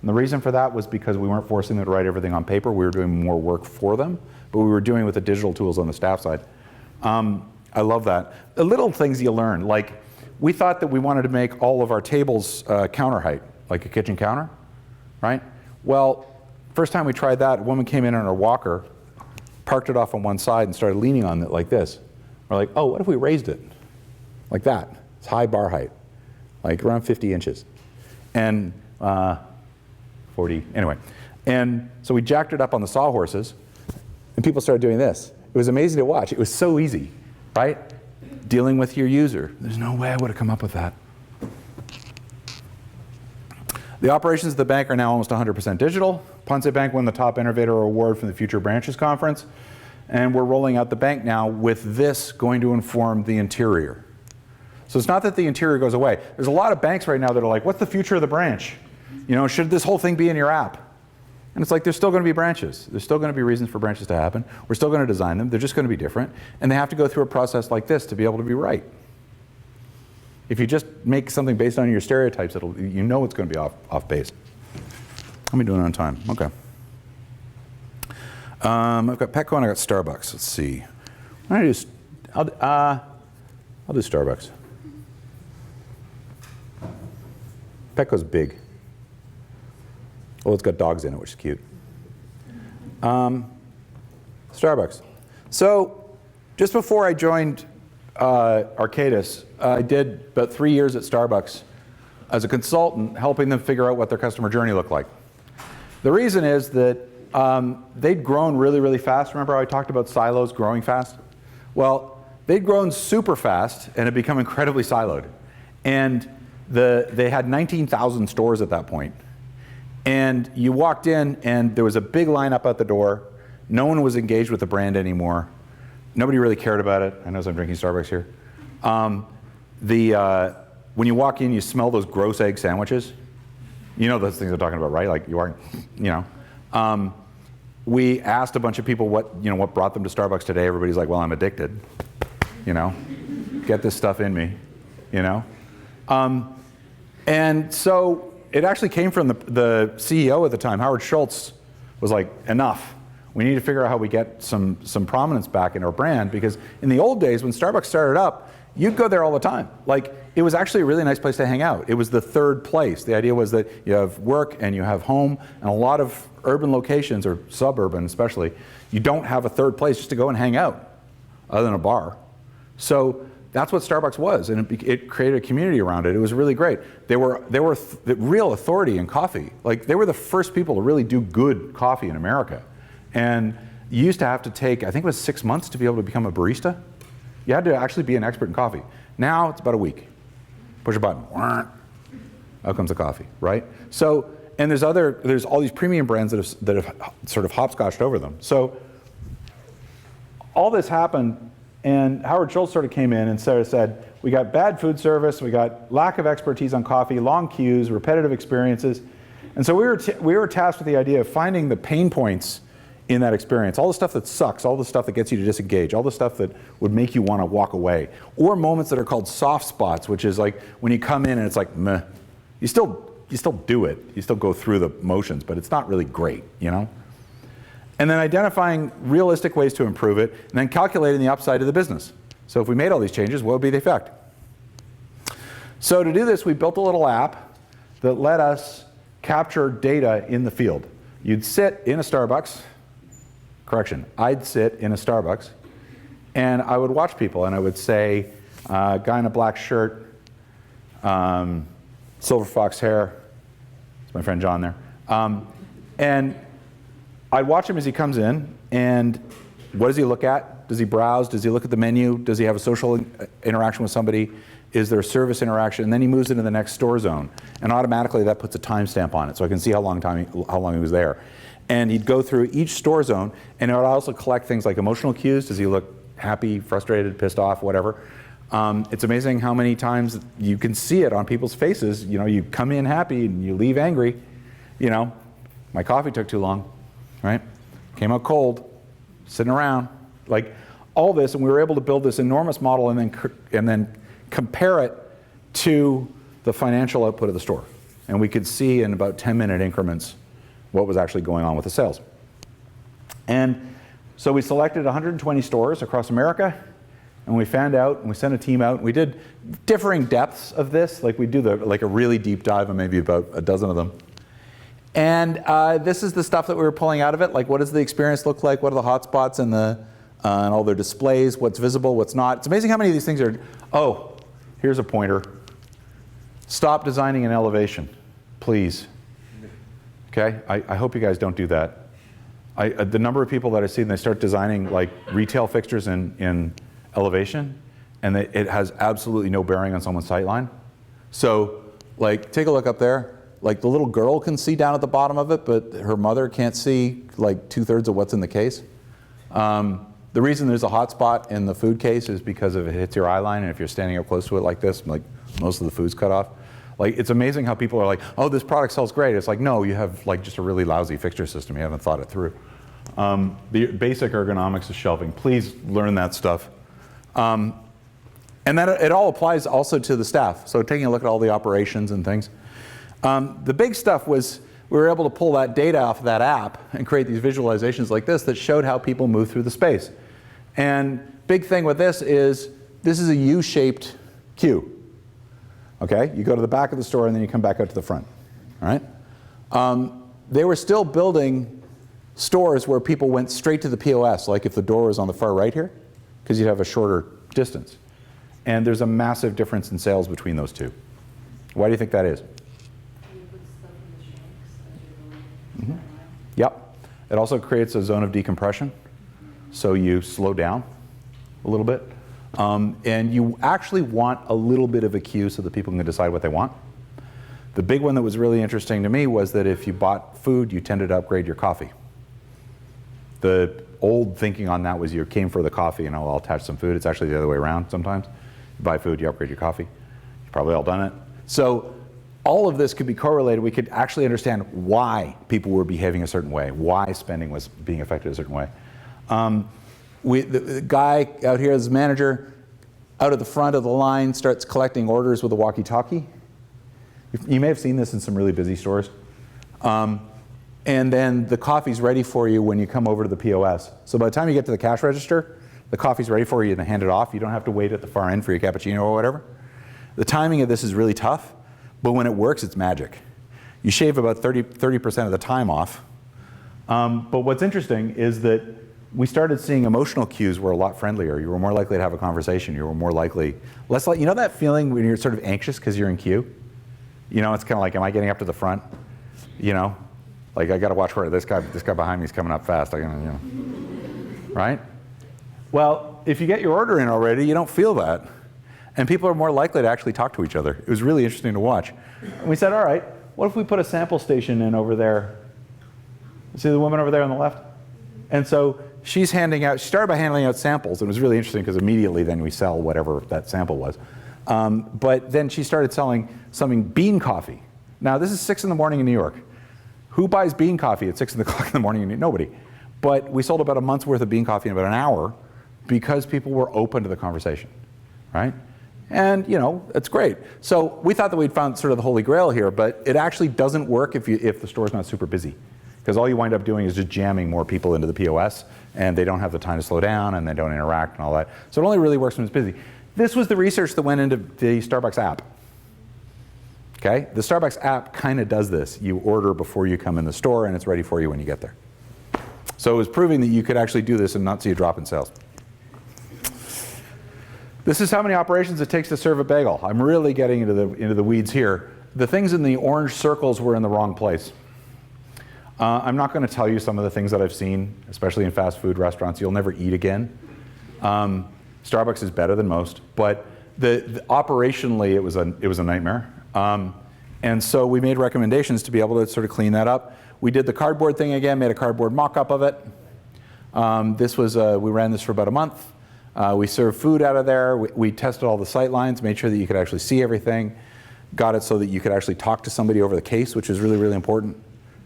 And the reason for that was because we weren't forcing them to write everything on paper. We were doing more work for them, but we were doing it with the digital tools on the staff side. I love that. The little things you learn, like we thought that we wanted to make all of our tables counter height, like a kitchen counter, right? Well, first time we tried that, a woman came in on her walker, parked it off on one side and started leaning on it like this. We're like, oh, what if we raised it? Like that. It's high bar height, like around 50 inches. And 40, anyway. And so we jacked it up on the sawhorses, and people started doing this. It was amazing to watch. It was so easy, right? Dealing with your user. There's no way I would have come up with that. The operations of the bank are now almost 100% digital. Ponce Bank won the Top Innovator Award from the Future Branches Conference. And we're rolling out the bank now with this going to inform the interior. So it's not that the interior goes away. There's a lot of banks right now that are like, what's the future of the branch? You know, should this whole thing be in your app? And it's like, there's still going to be branches. There's still going to be reasons for branches to happen. We're still going to design them. They're just going to be different. And they have to go through a process like this to be able to be right. If you just make something based on your stereotypes, you know it's going to be off base. How am I doing on time? Okay. I've got Petco and I've got Starbucks. Let's see. I'll do Starbucks. Petco's big. Oh, it's got dogs in it, which is cute. Starbucks. So just before I joined Arcadis, I did about 3 years at Starbucks as a consultant, helping them figure out what their customer journey looked like. The reason is that they'd grown really, really fast. Remember how I talked about silos growing fast? Well, they'd grown super fast and had become incredibly siloed. And they had 19,000 stores at that point. And you walked in and there was a big lineup at the door. No one was engaged with the brand anymore. Nobody really cared about it. I know I'm drinking Starbucks here. When you walk in, you smell those gross egg sandwiches. You know those things I'm talking about, right? Like you are, you know. We asked a bunch of people what brought them to Starbucks today. Everybody's like, well, I'm addicted. You know, get this stuff in me. You know, and so it actually came from the CEO at the time, Howard Schultz, was like, enough. We need to figure out how we get some prominence back in our brand, because in the old days when Starbucks started up, you'd go there all the time. Like, it was actually a really nice place to hang out. It was the third place. The idea was that you have work and you have home, and a lot of urban locations, or suburban especially, you don't have a third place just to go and hang out, other than a bar. So that's what Starbucks was, and it created a community around it. It was really great. They were the real authority in coffee. Like, they were the first people to really do good coffee in America. And you used to have to take, I think it was 6 months to be able to become a barista. You had to actually be an expert in coffee. Now it's about a week. Push a button, out comes the coffee, right? So, and there's all these premium brands that have sort of hopscotched over them. So all this happened, and Howard Schultz sort of came in and said, we got bad food service, we got lack of expertise on coffee, long queues, repetitive experiences. And so we were tasked with the idea of finding the pain points in that experience, all the stuff that sucks, all the stuff that gets you to disengage, all the stuff that would make you want to walk away, or moments that are called soft spots, which is like when you come in and it's like, meh. You still do it, you still go through the motions, but it's not really great, you know? And then identifying realistic ways to improve it, and then calculating the upside of the business. So if we made all these changes, what would be the effect? So to do this, we built a little app that let us capture data in the field. You'd sit in a Starbucks, I'd sit in a Starbucks, and I would watch people, and I would say, guy in a black shirt, silver fox hair, it's my friend John there, and I'd watch him as he comes in, and what does he look at? Does he browse? Does he look at the menu? Does he have a social interaction with somebody? Is there a service interaction? And then he moves into the next store zone, and automatically that puts a timestamp on it, so I can see how long he was there. And he'd go through each store zone, and it would also collect things like emotional cues. Does he look happy, frustrated, pissed off, whatever? It's amazing how many times you can see it on people's faces. You know, you come in happy and you leave angry. You know, my coffee took too long, right? Came out cold, sitting around, like all this, and we were able to build this enormous model and then compare it to the financial output of the store. And we could see in about 10-minute increments what was actually going on with the sales. And so we selected 120 stores across America, and we found out, and we sent a team out, and we did differing depths of this, like we do a really deep dive on maybe about a dozen of them. And this is the stuff that we were pulling out of it. Like, what does the experience look like? What are the hotspots and and all their displays? What's visible? What's not? It's amazing how many of these things are. Oh, here's a pointer. Stop designing an elevation, please. Okay, I hope you guys don't do that. The number of people that I see, they start designing like retail fixtures in elevation, and it has absolutely no bearing on someone's sightline. So, like, take a look up there. Like, the little girl can see down at the bottom of it, but her mother can't see like 2/3 of what's in the case. The reason there's a hot spot in the food case is because if it hits your eye line, and if you're standing up close to it like this, like most of the food's cut off. Like, it's amazing how people are like, oh, this product sells great. It's like, no, you have like just a really lousy fixture system. You haven't thought it through. The basic ergonomics of shelving. Please learn that stuff. And that it all applies also to the staff. So taking a look at all the operations and things. The big stuff was we were able to pull that data off of that app and create these visualizations like this that showed how people move through the space. And big thing with this is a U-shaped queue. Okay, you go to the back of the store and then you come back out to the front. All right. They were still building stores where people went straight to the POS, like if the door was on the far right here, because you'd have a shorter distance. And there's a massive difference in sales between those two. Why do you think that is? Mm-hmm. Yep. It also creates a zone of decompression, so you slow down a little bit. And you actually want a little bit of a queue so that people can decide what they want. The big one that was really interesting to me was that if you bought food, you tended to upgrade your coffee. The old thinking on that was you came for the coffee and I'll attach some food. It's actually the other way around sometimes. You buy food, you upgrade your coffee. You've probably all done it. So all of this could be correlated. We could actually understand why people were behaving a certain way, why spending was being affected a certain way. The guy out here, as manager, out at the front of the line starts collecting orders with a walkie-talkie. You may have seen this in some really busy stores. And then the coffee's ready for you when you come over to the POS. So by the time you get to the cash register, the coffee's ready for you and hand it off. You don't have to wait at the far end for your cappuccino or whatever. The timing of this is really tough, but when it works, it's magic. You shave about 30% of the time off. But what's interesting is that we started seeing emotional cues were a lot friendlier. You were more likely to have a conversation. You were more likely, less like, you know that feeling when you're sort of anxious because you're in queue? You know, it's kind of like, am I getting up to the front? You know, like I got to watch where this guy behind me is coming up fast. Right? Well, if you get your order in already, you don't feel that. And people are more likely to actually talk to each other. It was really interesting to watch. And we said, all right, what if we put a sample station in over there? See the woman over there on the left? And so she started by handing out samples. It was really interesting because immediately then we sell whatever that sample was. But then she started selling something, bean coffee. Now this is 6 in the morning in New York. Who buys bean coffee at 6 o'clock in the morning? Nobody. But we sold about a month's worth of bean coffee in about an hour because people were open to the conversation, right? And you know, it's great. So we thought that we'd found sort of the holy grail here, but it actually doesn't work if the store's not super busy. Because all you wind up doing is just jamming more people into the POS, and they don't have the time to slow down, and they don't interact and all that. So it only really works when it's busy. This was the research that went into the Starbucks app. Okay? The Starbucks app kind of does this. You order before you come in the store, and it's ready for you when you get there. So it was proving that you could actually do this and not see a drop in sales. This is how many operations it takes to serve a bagel. I'm really getting into the weeds here. The things in the orange circles were in the wrong place. I'm not going to tell you some of the things that I've seen, especially in fast food restaurants. You'll never eat again. Starbucks is better than most, but operationally it was a nightmare. And so we made recommendations to be able to sort of clean that up. We did the cardboard thing again, made a cardboard mock-up of it. We ran this for about a month. We served food out of there. We tested all the sight lines, made sure that you could actually see everything. Got it so that you could actually talk to somebody over the case, which is really, really important.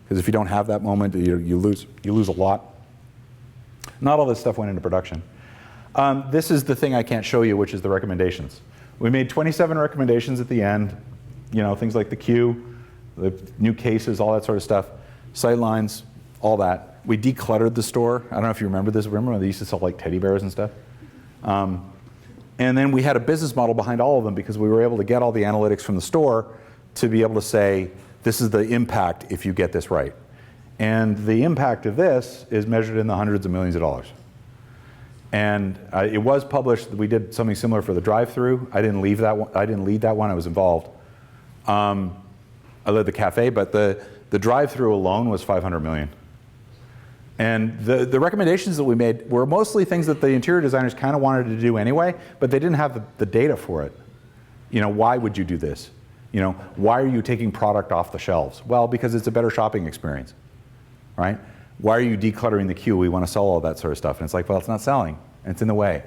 Because if you don't have that moment, you lose a lot. Not all this stuff went into production. This is the thing I can't show you, which is the recommendations. We made 27 recommendations at the end. You know, things like the queue, the new cases, all that sort of stuff, sight lines, all that. We decluttered the store. I don't know if you remember this. Remember when they used to sell like teddy bears and stuff? And then we had a business model behind all of them because we were able to get all the analytics from the store to be able to say, This is the impact if you get this right. And the impact of this is measured in the hundreds of millions of dollars. And it was published. We did something similar for the drive-through. I didn't lead that one. I was involved. I led the cafe, but the drive-through alone was 500 million. And the recommendations that we made were mostly things that the interior designers kind of wanted to do anyway, but they didn't have the data for it. You know, why would you do this? You know, why are you taking product off the shelves? Well, because it's a better shopping experience, right? Why are you decluttering the queue? We want to sell all that sort of stuff. And it's like, well, it's not selling, and it's in the way.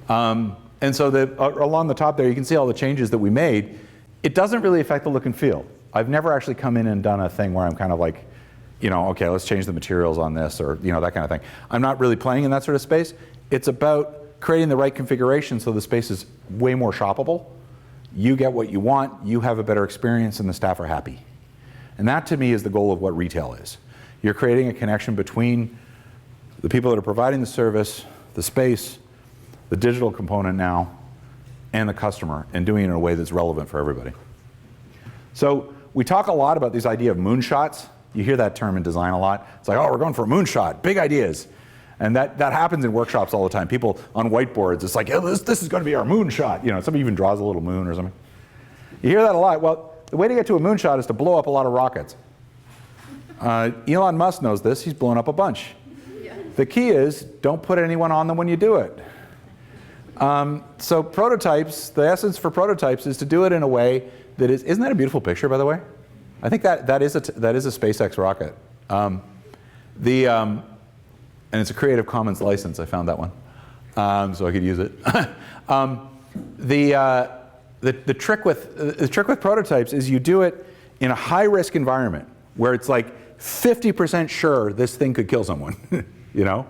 And so along the top there, you can see all the changes that we made. It doesn't really affect the look and feel. I've never actually come in and done a thing where I'm kind of like, you know, okay, let's change the materials on this, or you know, that kind of thing. I'm not really playing in that sort of space. It's about creating the right configuration so the space is way more shoppable. You get what you want, you have a better experience, and the staff are happy. And that to me is the goal of what retail is. You're creating a connection between the people that are providing the service, the space, the digital component now, and the customer, and doing it in a way that's relevant for everybody. So we talk a lot about this idea of moonshots. You hear that term in design a lot. It's like, oh, we're going for a moonshot, big ideas. And that happens in workshops all the time. People on whiteboards, it's like, oh, this is going to be our moonshot. You know, somebody even draws a little moon or something. You hear that a lot. Well, the way to get to a moonshot is to blow up a lot of rockets. Elon Musk knows this. He's blown up a bunch. Yeah. The key is, don't put anyone on them when you do it. So prototypes, the essence for prototypes is to do it in a way that is, isn't that a beautiful picture, by the way? I think that is a SpaceX rocket. And it's a Creative Commons license. I found that one, so I could use it. The trick with prototypes is you do it in a high-risk environment where it's like 50% sure this thing could kill someone, you know,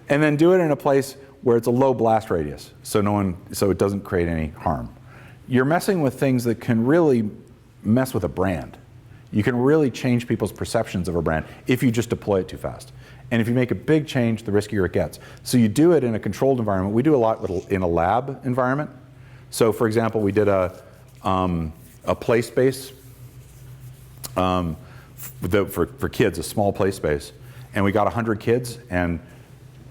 and then do it in a place where it's a low blast radius, so it doesn't create any harm. You're messing with things that can really mess with a brand. You can really change people's perceptions of a brand if you just deploy it too fast. And if you make a big change, the riskier it gets. So you do it in a controlled environment. We do a lot in a lab environment. So for example, we did a play space for kids, a small play space. And we got 100 kids and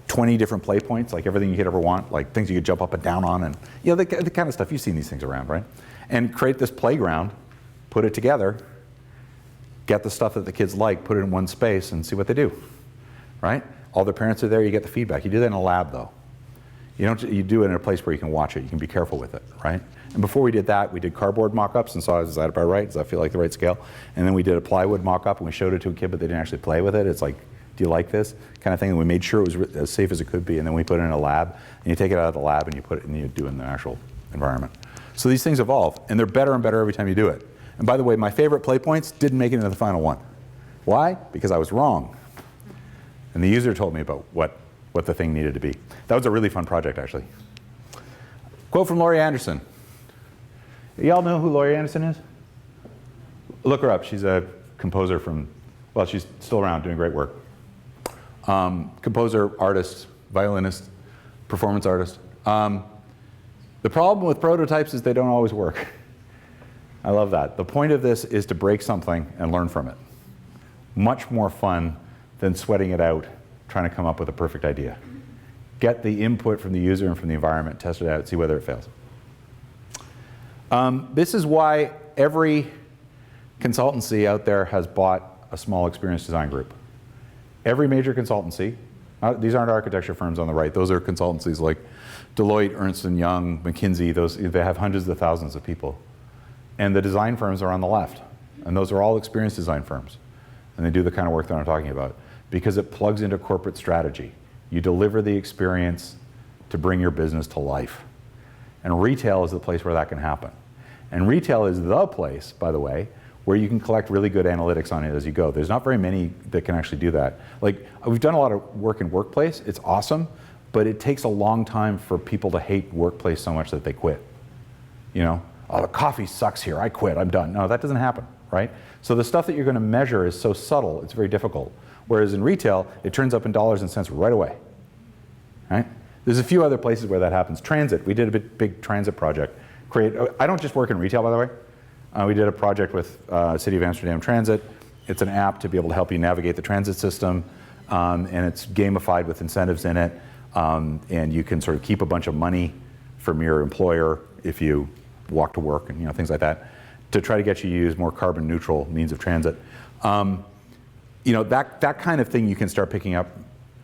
20 different play points, like everything you could ever want, like things you could jump up and down on, and you know, the kind of stuff, you've seen these things around, right? And create this playground, put it together, get the stuff that the kids like, put it in one space, and see what they do, right? All the parents are there, you get the feedback. You do that in a lab, though. You do it in a place where you can watch it, you can be careful with it, right? And before we did that, we did cardboard mock-ups and saw, is that about right? Does that feel like the right scale? And then we did a plywood mock-up, and we showed it to a kid, but they didn't actually play with it. It's like, do you like this? Kind of thing. And we made sure it was as safe as it could be, and then we put it in a lab, and you take it out of the lab, and you put it, and you do it in the actual environment. So these things evolve, and they're better and better every time you do it. And by the way, my favorite play points didn't make it into the final one. Why? Because I was wrong. And the user told me about what the thing needed to be. That was a really fun project, actually. Quote from Laurie Anderson. Y'all know who Laurie Anderson is? Look her up. She's a composer from, well, she's still around doing great work. Composer, artist, violinist, performance artist. The problem with prototypes is they don't always work. I love that. The point of this is to break something and learn from it. Much more fun than sweating it out, trying to come up with a perfect idea. Get the input from the user and from the environment, test it out, see whether it fails. This is why every consultancy out there has bought a small experience design group. Every major consultancy, these aren't architecture firms on the right, those are consultancies like Deloitte, Ernst & Young, McKinsey, they have hundreds of thousands of people. And the design firms are on the left. And those are all experience design firms. And they do the kind of work that I'm talking about because it plugs into corporate strategy. You deliver the experience to bring your business to life. And retail is the place where that can happen. And retail is the place, by the way, where you can collect really good analytics on it as you go. There's not very many that can actually do that. Like, we've done a lot of work in workplace. It's awesome, but it takes a long time for people to hate workplace so much that they quit. You know, oh, the coffee sucks here, I quit, I'm done. No, that doesn't happen, right? So the stuff that you're going to measure is so subtle, it's very difficult. Whereas in retail, it turns up in dollars and cents right away, right? There's a few other places where that happens. Transit, we did a big transit project. I don't just work in retail, by the way. We did a project with City of Amsterdam Transit. It's an app to be able to help you navigate the transit system, and it's gamified with incentives in it, and you can sort of keep a bunch of money from your employer if you walk to work and things like that, to try to get you to use more carbon neutral means of transit. That kind of thing you can start picking up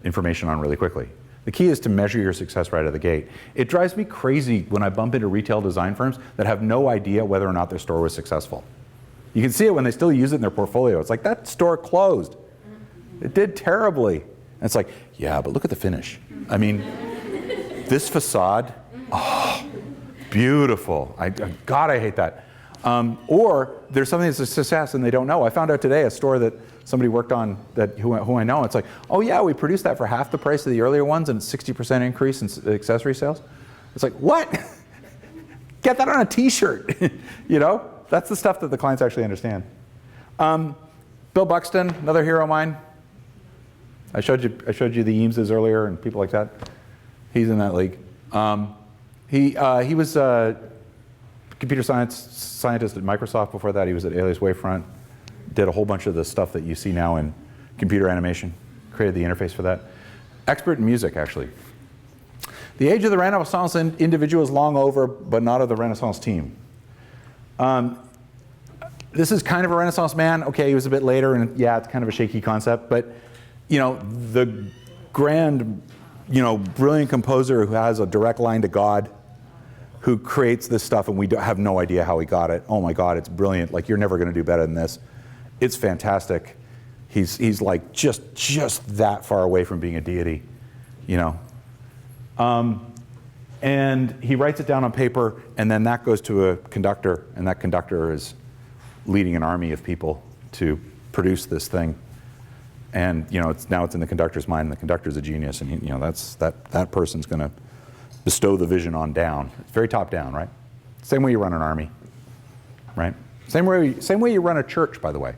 information on really quickly. The key is to measure your success right out of the gate. It drives me crazy when I bump into retail design firms that have no idea whether or not their store was successful. You can see it when they still use it in their portfolio. It's like, that store closed. It did terribly. And it's like, yeah, but look at the finish. I mean, this facade, oh, beautiful. God, I hate that. Or there's something that's a success and they don't know. I found out today a store that somebody worked on who I know. It's like, oh yeah, we produced that for half the price of the earlier ones and it's 60% increase in accessory sales. It's like, what? Get that on a t-shirt. That's the stuff that the clients actually understand. Bill Buxton, another hero of mine. I showed you the Eameses earlier and people like that. He's in that league. He was a computer scientist at Microsoft. Before that, he was at Alias Wavefront. Did a whole bunch of the stuff that you see now in computer animation. Created the interface for that. Expert in music, actually. The age of the Renaissance individual is long over, but not of the Renaissance team. This is kind of a Renaissance man. Okay, he was a bit later, and yeah, it's kind of a shaky concept, but the grand, brilliant composer who has a direct line to God, who creates this stuff, and we have no idea how he got it. Oh my God, it's brilliant. Like, you're never going to do better than this. It's fantastic. He's like just that far away from being a deity, And he writes it down on paper, and then that goes to a conductor, and that conductor is leading an army of people to produce this thing. And now it's in the conductor's mind, and the conductor's a genius, and that person's going to bestow the vision on down. It's very top down, right? Same way you run an army, right? Same way you run a church, by the way.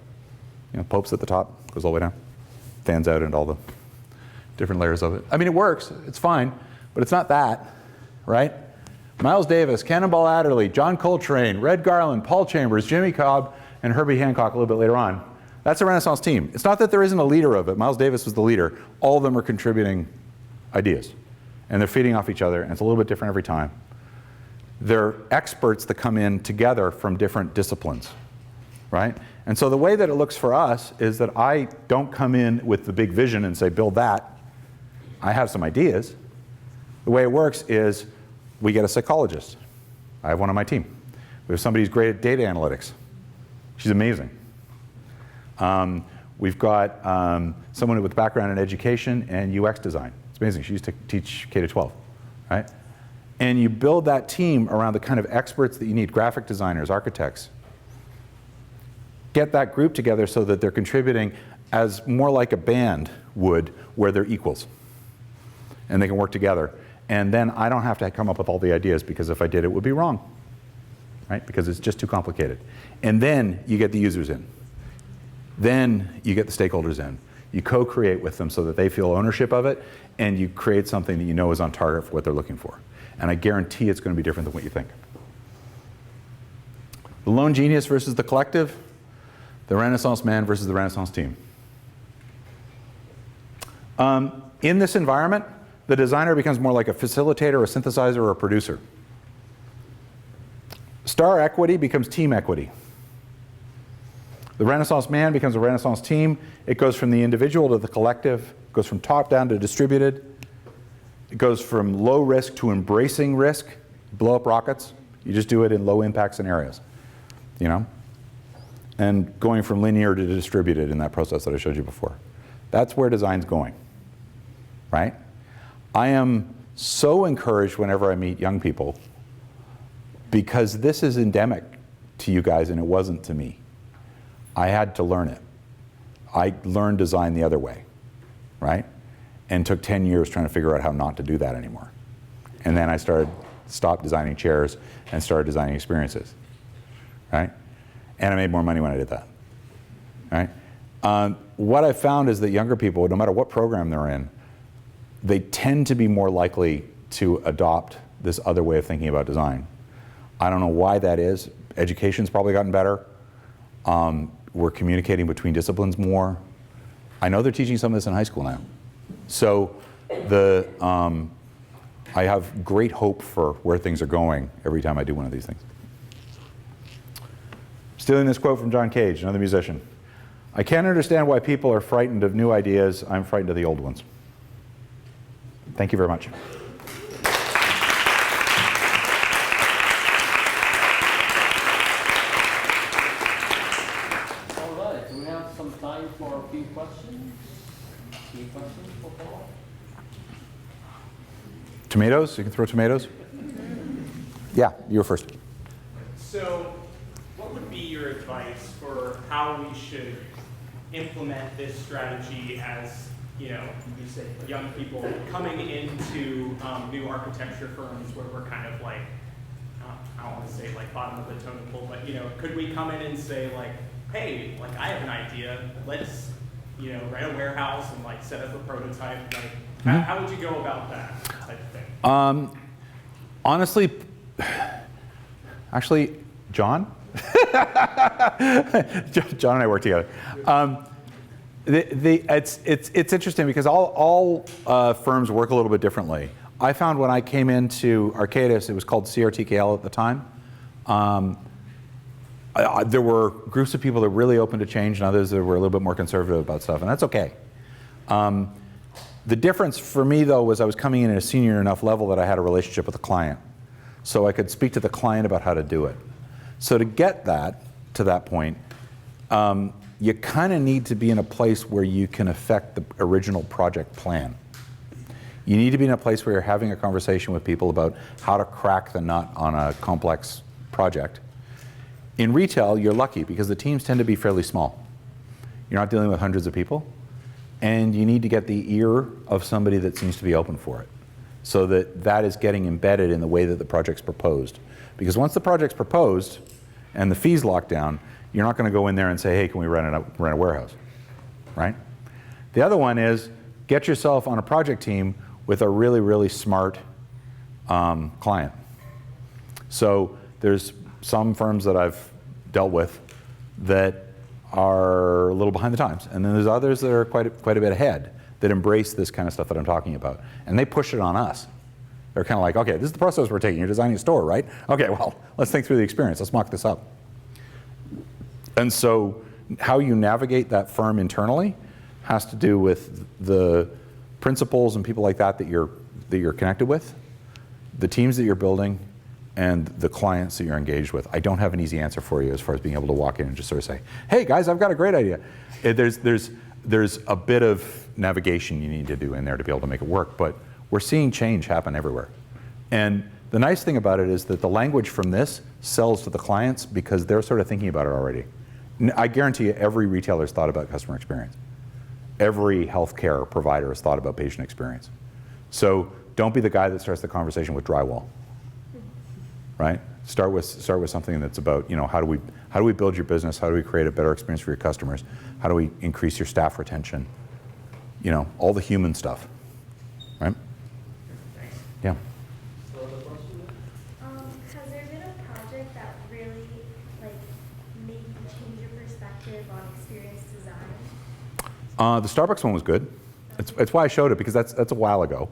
Pope's at the top, goes all the way down, fans out into all the different layers of it. I mean, it works, it's fine, but it's not that, right? Miles Davis, Cannonball Adderley, John Coltrane, Red Garland, Paul Chambers, Jimmy Cobb, and Herbie Hancock a little bit later on. That's a Renaissance team. It's not that there isn't a leader of it. Miles Davis was the leader. All of them are contributing ideas, and they're feeding off each other, and it's a little bit different every time. They're experts that come in together from different disciplines, right? And so the way that it looks for us is that I don't come in with the big vision and say, build that. I have some ideas. The way it works is we get a psychologist. I have one on my team. We have somebody who's great at data analytics. She's amazing. We've got someone with a background in education and UX design. It's amazing. She used to teach K-12, right? And you build that team around the kind of experts that you need, graphic designers, architects. Get that group together so that they're contributing as more like a band would, where they're equals. And they can work together. And then I don't have to come up with all the ideas, because if I did, it would be wrong, right? Because it's just too complicated. And then you get the users in. Then you get the stakeholders in. You co-create with them so that they feel ownership of it, and you create something that you know is on target for what they're looking for. And I guarantee it's going to be different than what you think. The lone genius versus the collective, the Renaissance man versus the Renaissance team. In this environment, the designer becomes more like a facilitator, a synthesizer, or a producer. Star equity becomes team equity. The Renaissance man becomes a Renaissance team. It goes from the individual to the collective. It goes from top down to distributed. It goes from low risk to embracing risk. Blow up rockets. You just do it in low impact scenarios, and going from linear to distributed in that process that I showed you before. That's where design's going, right? I am so encouraged whenever I meet young people, because this is endemic to you guys and it wasn't to me. I had to learn it. I learned design the other way, right? And took 10 years trying to figure out how not to do that anymore. And then I stopped designing chairs and started designing experiences, right? And I made more money when I did that, right? What I found is that younger people, no matter what program they're in, they tend to be more likely to adopt this other way of thinking about design. I don't know why that is. education's probably gotten better. We're communicating between disciplines more. I know they're teaching some of this in high school now. So I have great hope for where things are going every time I do one of these things. Stealing this quote from John Cage, another musician. I can't understand why people are frightened of new ideas. I'm frightened of the old ones. Thank you very much. All right, we have some time for a few questions. Any questions for Paul? Tomatoes? You can throw tomatoes? Yeah, you were first. So, what would be your advice for how we should implement this strategy as, you say young people coming into new architecture firms where we're kind of like, I don't want to say like bottom of the totem pole, but could we come in and say like, hey, like I have an idea, let's rent a warehouse and like set up a prototype. Like, how would you go about that type of thing? Honestly, actually, John? John and I work together. It's interesting because all firms work a little bit differently. I found when I came into Arcadis, it was called CRTKL at the time. There were groups of people that were really open to change and others that were a little bit more conservative about stuff, and that's okay. The difference for me, though, was I was coming in at a senior enough level that I had a relationship with the client. So I could speak to the client about how to do it. So to get to that point, you kind of need to be in a place where you can affect the original project plan. You need to be in a place where you're having a conversation with people about how to crack the nut on a complex project. In retail, you're lucky because the teams tend to be fairly small. You're not dealing with hundreds of people, and you need to get the ear of somebody that seems to be open for it, so that is getting embedded in the way that the project's proposed. Because once the project's proposed and the fees locked down, you're not going to go in there and say, hey, can we rent a warehouse, right? The other one is get yourself on a project team with a really, really smart client. So there's some firms that I've dealt with that are a little behind the times, and then there's others that are quite a bit ahead that embrace this kind of stuff that I'm talking about, and they push it on us. They're kind of like, okay, this is the process we're taking. You're designing a store, right? Okay, well, let's think through the experience. Let's mock this up. And so how you navigate that firm internally has to do with the principals and people like that you're connected with, the teams that you're building, and the clients that you're engaged with. I don't have an easy answer for you as far as being able to walk in and just sort of say, hey guys, I've got a great idea. There's a bit of navigation you need to do in there to be able to make it work, but we're seeing change happen everywhere. And the nice thing about it is that the language from this sells to the clients because they're sort of thinking about it already. I guarantee you every retailer's thought about customer experience. Every healthcare provider has thought about patient experience. So don't be the guy that starts the conversation with drywall, right? Start with something that's about, how do we build your business? How do we create a better experience for your customers? How do we increase your staff retention? All the human stuff, right? Thanks. Yeah. Has there been a project that really made you change your perspective on experience design? The Starbucks one was good. It's why I showed it, because that's a while ago.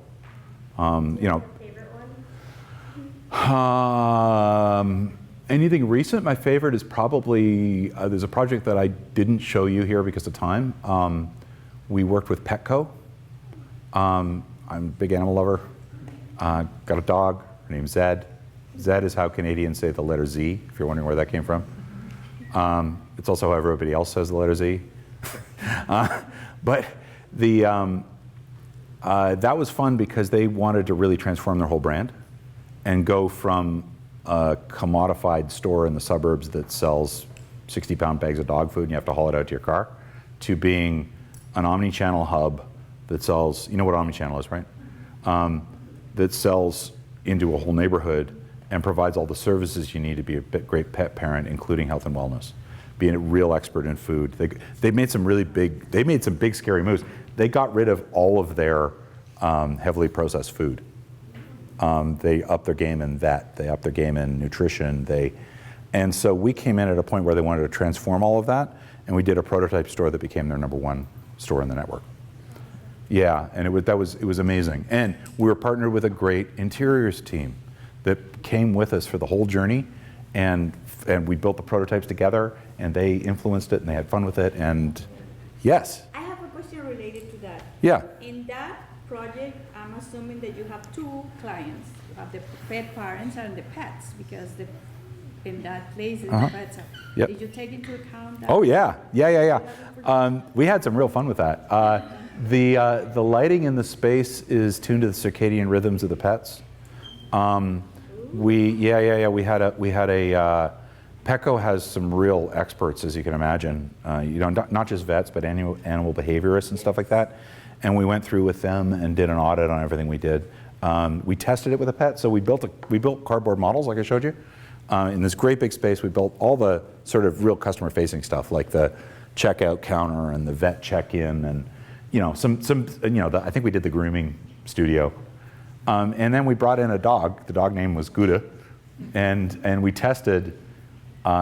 Favorite one? Anything recent? My favorite is probably there's a project that I didn't show you here because of time. We worked with Petco. I'm a big animal lover. Got a dog. Her name's Zed. Zed is how Canadians say the letter Z, if you're wondering where that came from. It's also how everybody else says the letter Z. But that was fun because they wanted to really transform their whole brand and go from a commodified store in the suburbs that sells 60-pound bags of dog food and you have to haul it out to your car, to being an omni-channel hub that sells, you know what omni-channel is, right? That sells into a whole neighborhood and provides all the services you need to be a great pet parent, including health and wellness. Being a real expert in food. They made some big scary moves. They got rid of all of their heavily processed food. They upped their game in that. They upped their game in nutrition. And so we came in at a point where they wanted to transform all of that, and we did a prototype store that became their #1 store in the network. Yeah, and it was amazing. And we were partnered with a great interiors team that came with us for the whole journey, and we built the prototypes together, and they influenced it, and they had fun with it, and yes. I have a question related to that. Yeah. In that project, I'm assuming that you have two clients. You have the pet parents and the pets, because in that place, the pets are. Yep. Did you take into account that? Oh yeah. We had some real fun with that. The lighting in the space is tuned to the circadian rhythms of the pets. We had a Petco has some real experts, as you can imagine. Not just vets, but animal behaviorists and stuff like that. And we went through with them and did an audit on everything we did. We tested it with a pet, so we built cardboard models, like I showed you. In this great big space, we built all the sort of real customer-facing stuff, like the checkout counter and the vet check-in, and I think we did the grooming studio. And then we brought in a dog. The dog name was Gouda, and we tested.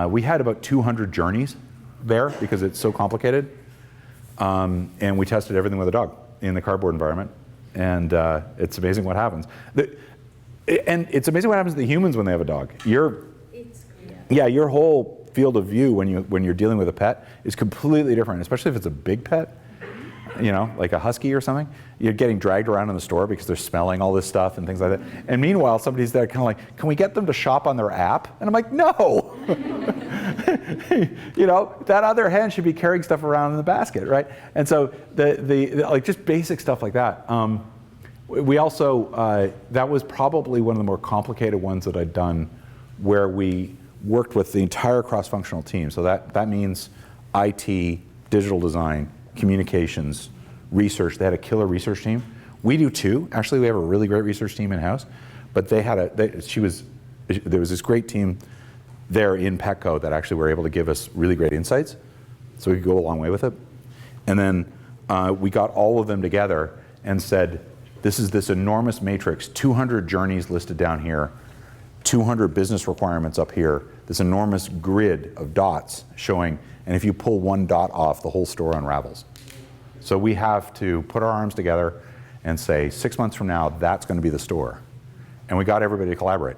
We had about 200 journeys there because it's so complicated, and we tested everything with a dog in the cardboard environment, and it's amazing what happens. And it's amazing what happens to the humans when they have a dog. Your whole field of view when you're dealing with a pet is completely different, especially if it's a big pet, like a husky or something. You're getting dragged around in the store because they're smelling all this stuff and things like that. And meanwhile, somebody's there kind of like, can we get them to shop on their app? And I'm like, no. That other hand should be carrying stuff around in the basket, right? And so the like just basic stuff like that. We also, that was probably one of the more complicated ones that I'd done, where we worked with the entire cross-functional team. So that means IT, digital design, communications, research. They had a killer research team. We do too. Actually, we have a really great research team in-house, but there was this great team there in Petco that actually were able to give us really great insights, so we could go a long way with it. And then we got all of them together and said, this is this enormous matrix, 200 journeys listed down here, 200 business requirements up here, this enormous grid of dots showing, and if you pull one dot off, the whole store unravels. So we have to put our arms together and say, 6 months from now, that's going to be the store. And we got everybody to collaborate.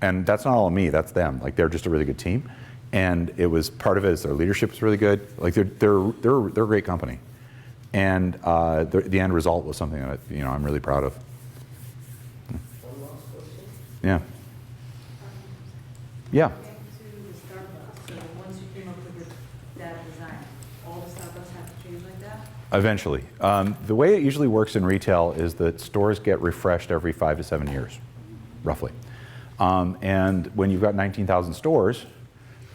And that's not all me, that's them. Like, they're just a really good team. And it was, part of it is their leadership is really good. Like, they're a great company. And the end result was something that I'm really proud of. One last question. Yeah. Yeah. To the Starbucks, so once you came up with that design, all the Starbucks have to change like that? Eventually. The way it usually works in retail is that stores get refreshed every 5 to 7 years, roughly. And when you've got 19,000 stores,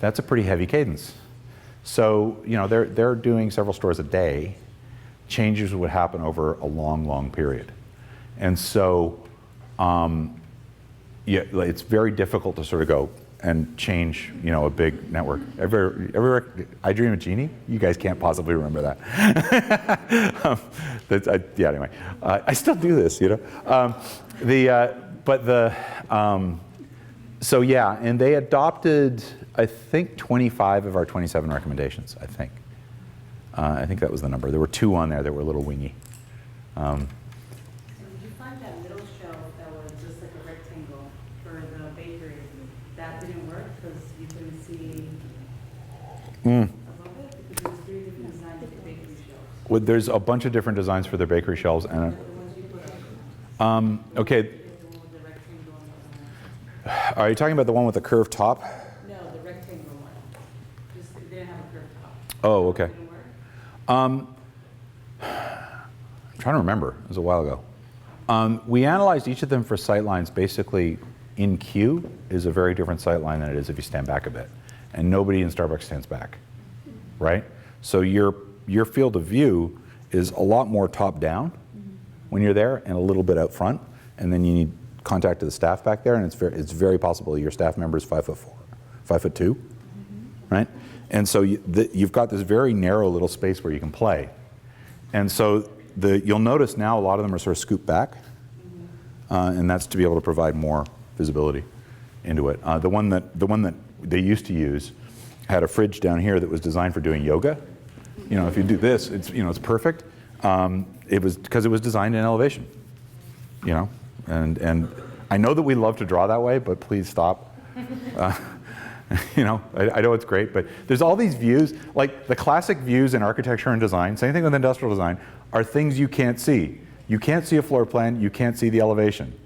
that's a pretty heavy cadence. So they're doing several stores a day. Changes would happen over a long, long period. And so it's very difficult to sort of go and change, a big network. I Dream of Jeannie? You guys can't possibly remember that. Anyway, I still do this, and they adopted, I think, 25 of our 27 recommendations, I think. I think that was the number. There were 2 on there that were a little wingy. So did you find that middle shelf that was just like a rectangle for the bakery, that didn't work because you couldn't see above it? Because there's 3 different designs for bakery shelves. Well, there's a bunch of different designs for their bakery shelves. And The ones you put up. okay, The one with the rectangle on the are you talking about the one with the curved top? No, the rectangle one. Just, it didn't have a curved top. Oh, okay. It didn't work? I'm trying to remember. It was a while ago. We analyzed each of them for sightlines. Basically, in queue is a very different sightline than it is if you stand back a bit. And nobody in Starbucks stands back, right? So your field of view is a lot more top-down when you're there and a little bit out front. And then you need contact to the staff back there, and it's very possible your staff member is 5'4", 5'2", right? And so you've got this very narrow little space where you can play. And so you'll notice now a lot of them are sort of scooped back, and that's to be able to provide more visibility into it. The one that they used to use had a fridge down here that was designed for doing yoga. You know, if you do this, it's, you know, it's perfect. It was because it was designed in elevation. You know, and I know that we love to draw that way, but please stop. You know, I know it's great, but there's all these views, like the classic views in architecture and design, same thing with industrial design, are things you can't see. You can't see a floor plan, you can't see the elevation.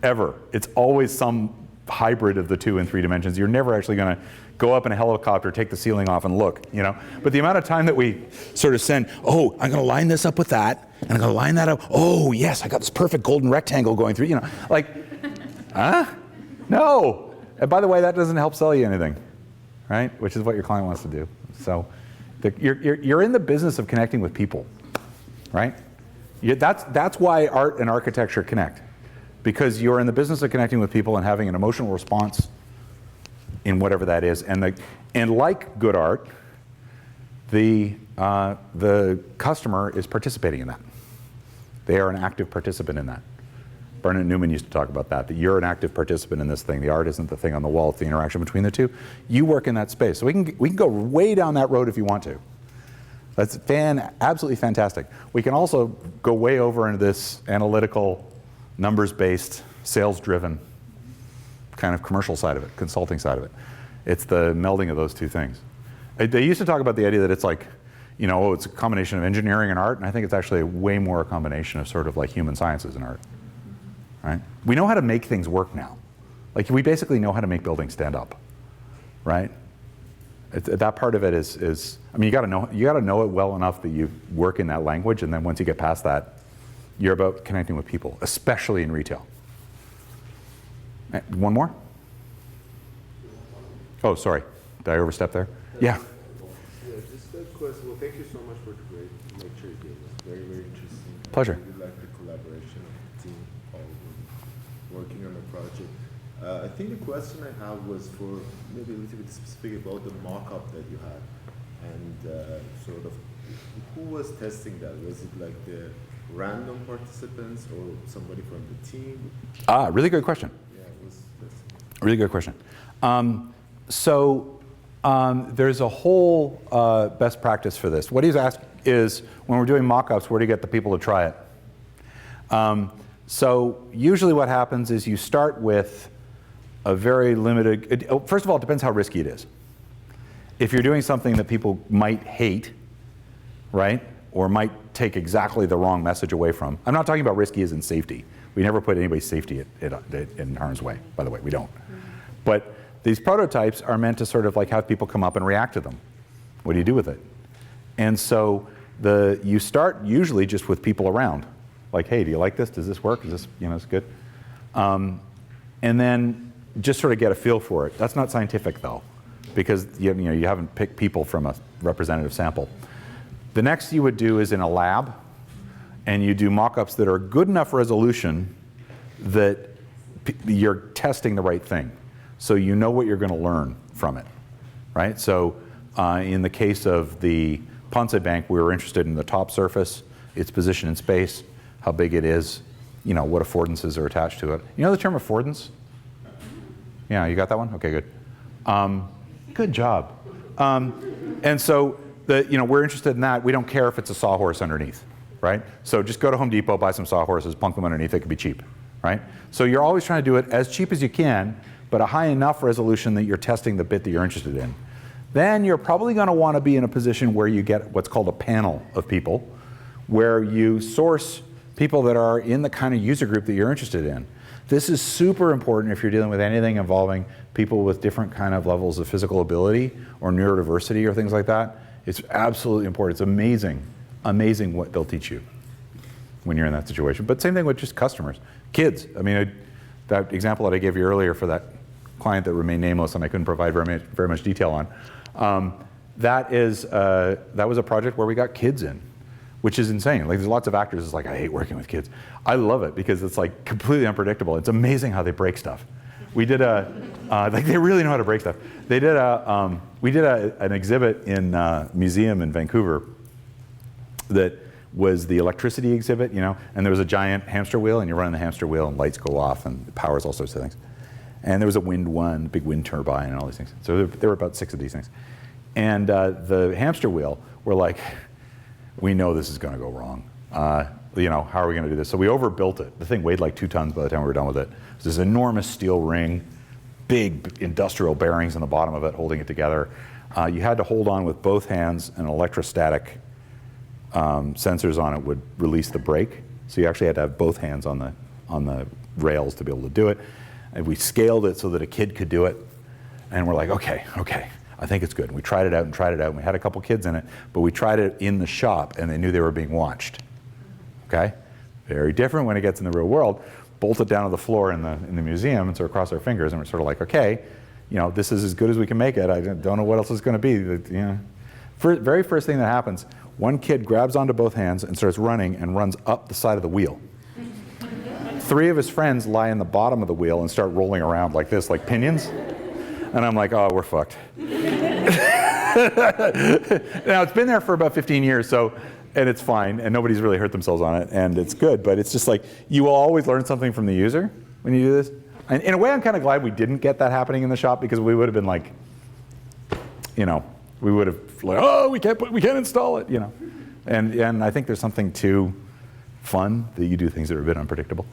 Ever. It's always some hybrid of the 2 and 3 dimensions. You're never actually going to go up in a helicopter, take the ceiling off and look, you know. But the amount of time that we sort of send, oh, I'm going to line this up with that, and I'm going to line that up. Oh, yes, I got this perfect golden rectangle going through, you know. Like, huh? No. And by the way, that doesn't help sell you anything, right? Which is what your client wants to do. So you're in the business of connecting with people, right? That's why art and architecture connect. Because you're in the business of connecting with people and having an emotional response in whatever that is. And like good art, the customer is participating in that. They are an active participant in that. Bernard Newman used to talk about that you're an active participant in this thing. The art isn't the thing on the wall, it's the interaction between the two. You work in that space. So we can go way down that road if you want to. That's absolutely fantastic. We can also go way over into this analytical, numbers-based, sales-driven kind of commercial side of it, consulting side of it. It's the melding of those two things. They used to talk about the idea that it's like, you know, oh, it's a combination of engineering and art, and I think it's actually way more a combination of sort of like human sciences and art. Right? We know how to make things work now. Like we basically know how to make buildings stand up, right? That part of it is I mean, you got to know it well enough that you work in that language, and then once you get past that, you're about connecting with people, especially in retail. One more? Oh, sorry, did I overstep there? Yeah. Yeah, just a question. Well, thank you so much for the great lecture you gave us. Very, very interesting. Pleasure. I really like the collaboration of the team, all working on the project. I think the question I have was for maybe a little bit specific about the mock-up that you had, and sort of who was testing that? Was it like the random participants or somebody from the team? Really good question. Yeah, it was testing. Really good question. There's a whole best practice for this. What he's asked is, when we're doing mock-ups, where do you get the people to try it? So usually what happens is you start with a very limited, first of all, it depends how risky it is. If you're doing something that people might hate, right, or might take exactly the wrong message away from. I'm not talking about risky as in safety. We never put anybody's safety in harm's way, by the way, we don't. But these prototypes are meant to sort of like have people come up and react to them. What do you do with it? And so you start usually just with people around. Like, hey, do you like this? Does this work? Is this, you know, it's good? And then just sort of get a feel for it. That's not scientific though, because you haven't picked people from a representative sample. The next you would do is in a lab, and you do mock-ups that are good enough resolution that you're testing the right thing. So you know what you're going to learn from it, right? So in the case of the Ponce Bank, we were interested in the top surface, its position in space, how big it is, you know, what affordances are attached to it. You know the term affordance? Yeah, you got that one? Okay, good. Good job. And so we're interested in that. We don't care if it's a sawhorse underneath, right? So just go to Home Depot, buy some sawhorses, plunk them underneath. It could be cheap, right? So you're always trying to do it as cheap as you can, but a high enough resolution that you're testing the bit that you're interested in. Then you're probably going to want to be in a position where you get what's called a panel of people, where you source people that are in the kind of user group that you're interested in. This is super important if you're dealing with anything involving people with different kind of levels of physical ability or neurodiversity or things like that. It's absolutely important. It's amazing, amazing what they'll teach you when you're in that situation. But same thing with just customers. Kids, I mean, that example that I gave you earlier for that client that remained nameless and I couldn't provide very much detail on, that was a project where we got kids in, which is insane. Like, there's lots of actors that's like, I hate working with kids. I love it because it's like completely unpredictable. It's amazing how they break stuff. We did like they really know how to break stuff. We did an exhibit in a museum in Vancouver that was the electricity exhibit, you know, and there was a giant hamster wheel and you run the hamster wheel and lights go off and it powers all sorts of things. And there was a big wind turbine and all these things. So there were about 6 of these things. And the hamster wheel, we're like, we know this is going to go wrong. You know, how are we going to do this? So we overbuilt it. The thing weighed like 2 tons by the time we were done with it. It was this enormous steel ring, big industrial bearings on the bottom of it holding it together. You had to hold on with both hands, and electrostatic sensors on it would release the brake. So you actually had to have both hands on the rails to be able to do it. And we scaled it so that a kid could do it. And we're like, okay, I think it's good. And we tried it out and tried it out. And we had a couple kids in it, but we tried it in the shop, and they knew they were being watched. Okay? Very different when it gets in the real world. Bolt it down to the floor in the museum and sort of cross our fingers, and we're sort of like, okay, you know, this is as good as we can make it. I don't know what else it's going to be. You know. Very first thing that happens, one kid grabs onto both hands and starts running and runs up the side of the wheel. 3 of his friends lie in the bottom of the wheel and start rolling around like this, like pinions. And I'm like, oh, we're fucked. Now, it's been there for about 15 years, and it's fine, and nobody's really hurt themselves on it, and it's good, but it's just like, you will always learn something from the user when you do this. And in a way, I'm kind of glad we didn't get that happening in the shop, because we would have been like, you know, we would have like, oh, we can't install it, you know. And I think there's something to fun that you do things that are a bit unpredictable.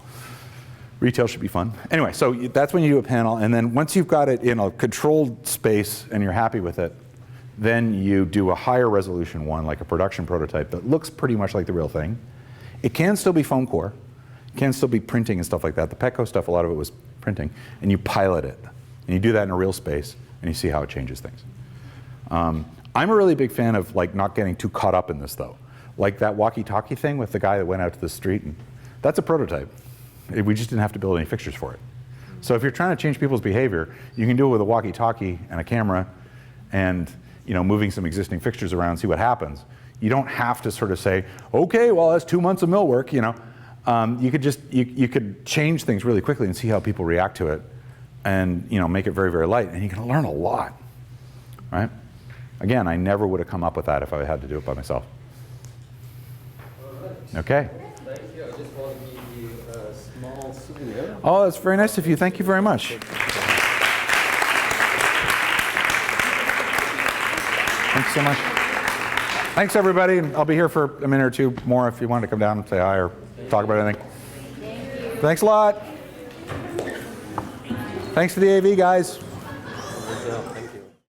Retail should be fun. Anyway, so that's when you do a panel, and then once you've got it in a controlled space and you're happy with it, then you do a higher resolution one, like a production prototype that looks pretty much like the real thing. It can still be foam core. It can still be printing and stuff like that. The Petco stuff, a lot of it was printing, and you pilot it. And you do that in a real space, and you see how it changes things. I'm a really big fan of like not getting too caught up in this, though. Like that walkie-talkie thing with the guy that went out to the street, and that's a prototype. We just didn't have to build any fixtures for it. So if you're trying to change people's behavior, you can do it with a walkie-talkie and a camera, and you know, moving some existing fixtures around, see what happens. You don't have to sort of say, okay, well, that's 2 months of mill work, you know. You could just, you could change things really quickly and see how people react to it, and you know, make it very, very light, and you can learn a lot, right? Again, I never would have come up with that if I had to do it by myself. Okay. Thank you. I just want to give you a small souvenir. Oh, that's very nice of you. Thank you very much. Thanks so much. Thanks, everybody. And I'll be here for a minute or two more if you want to come down and say hi or talk about anything. Thanks a lot. Thanks to the AV guys.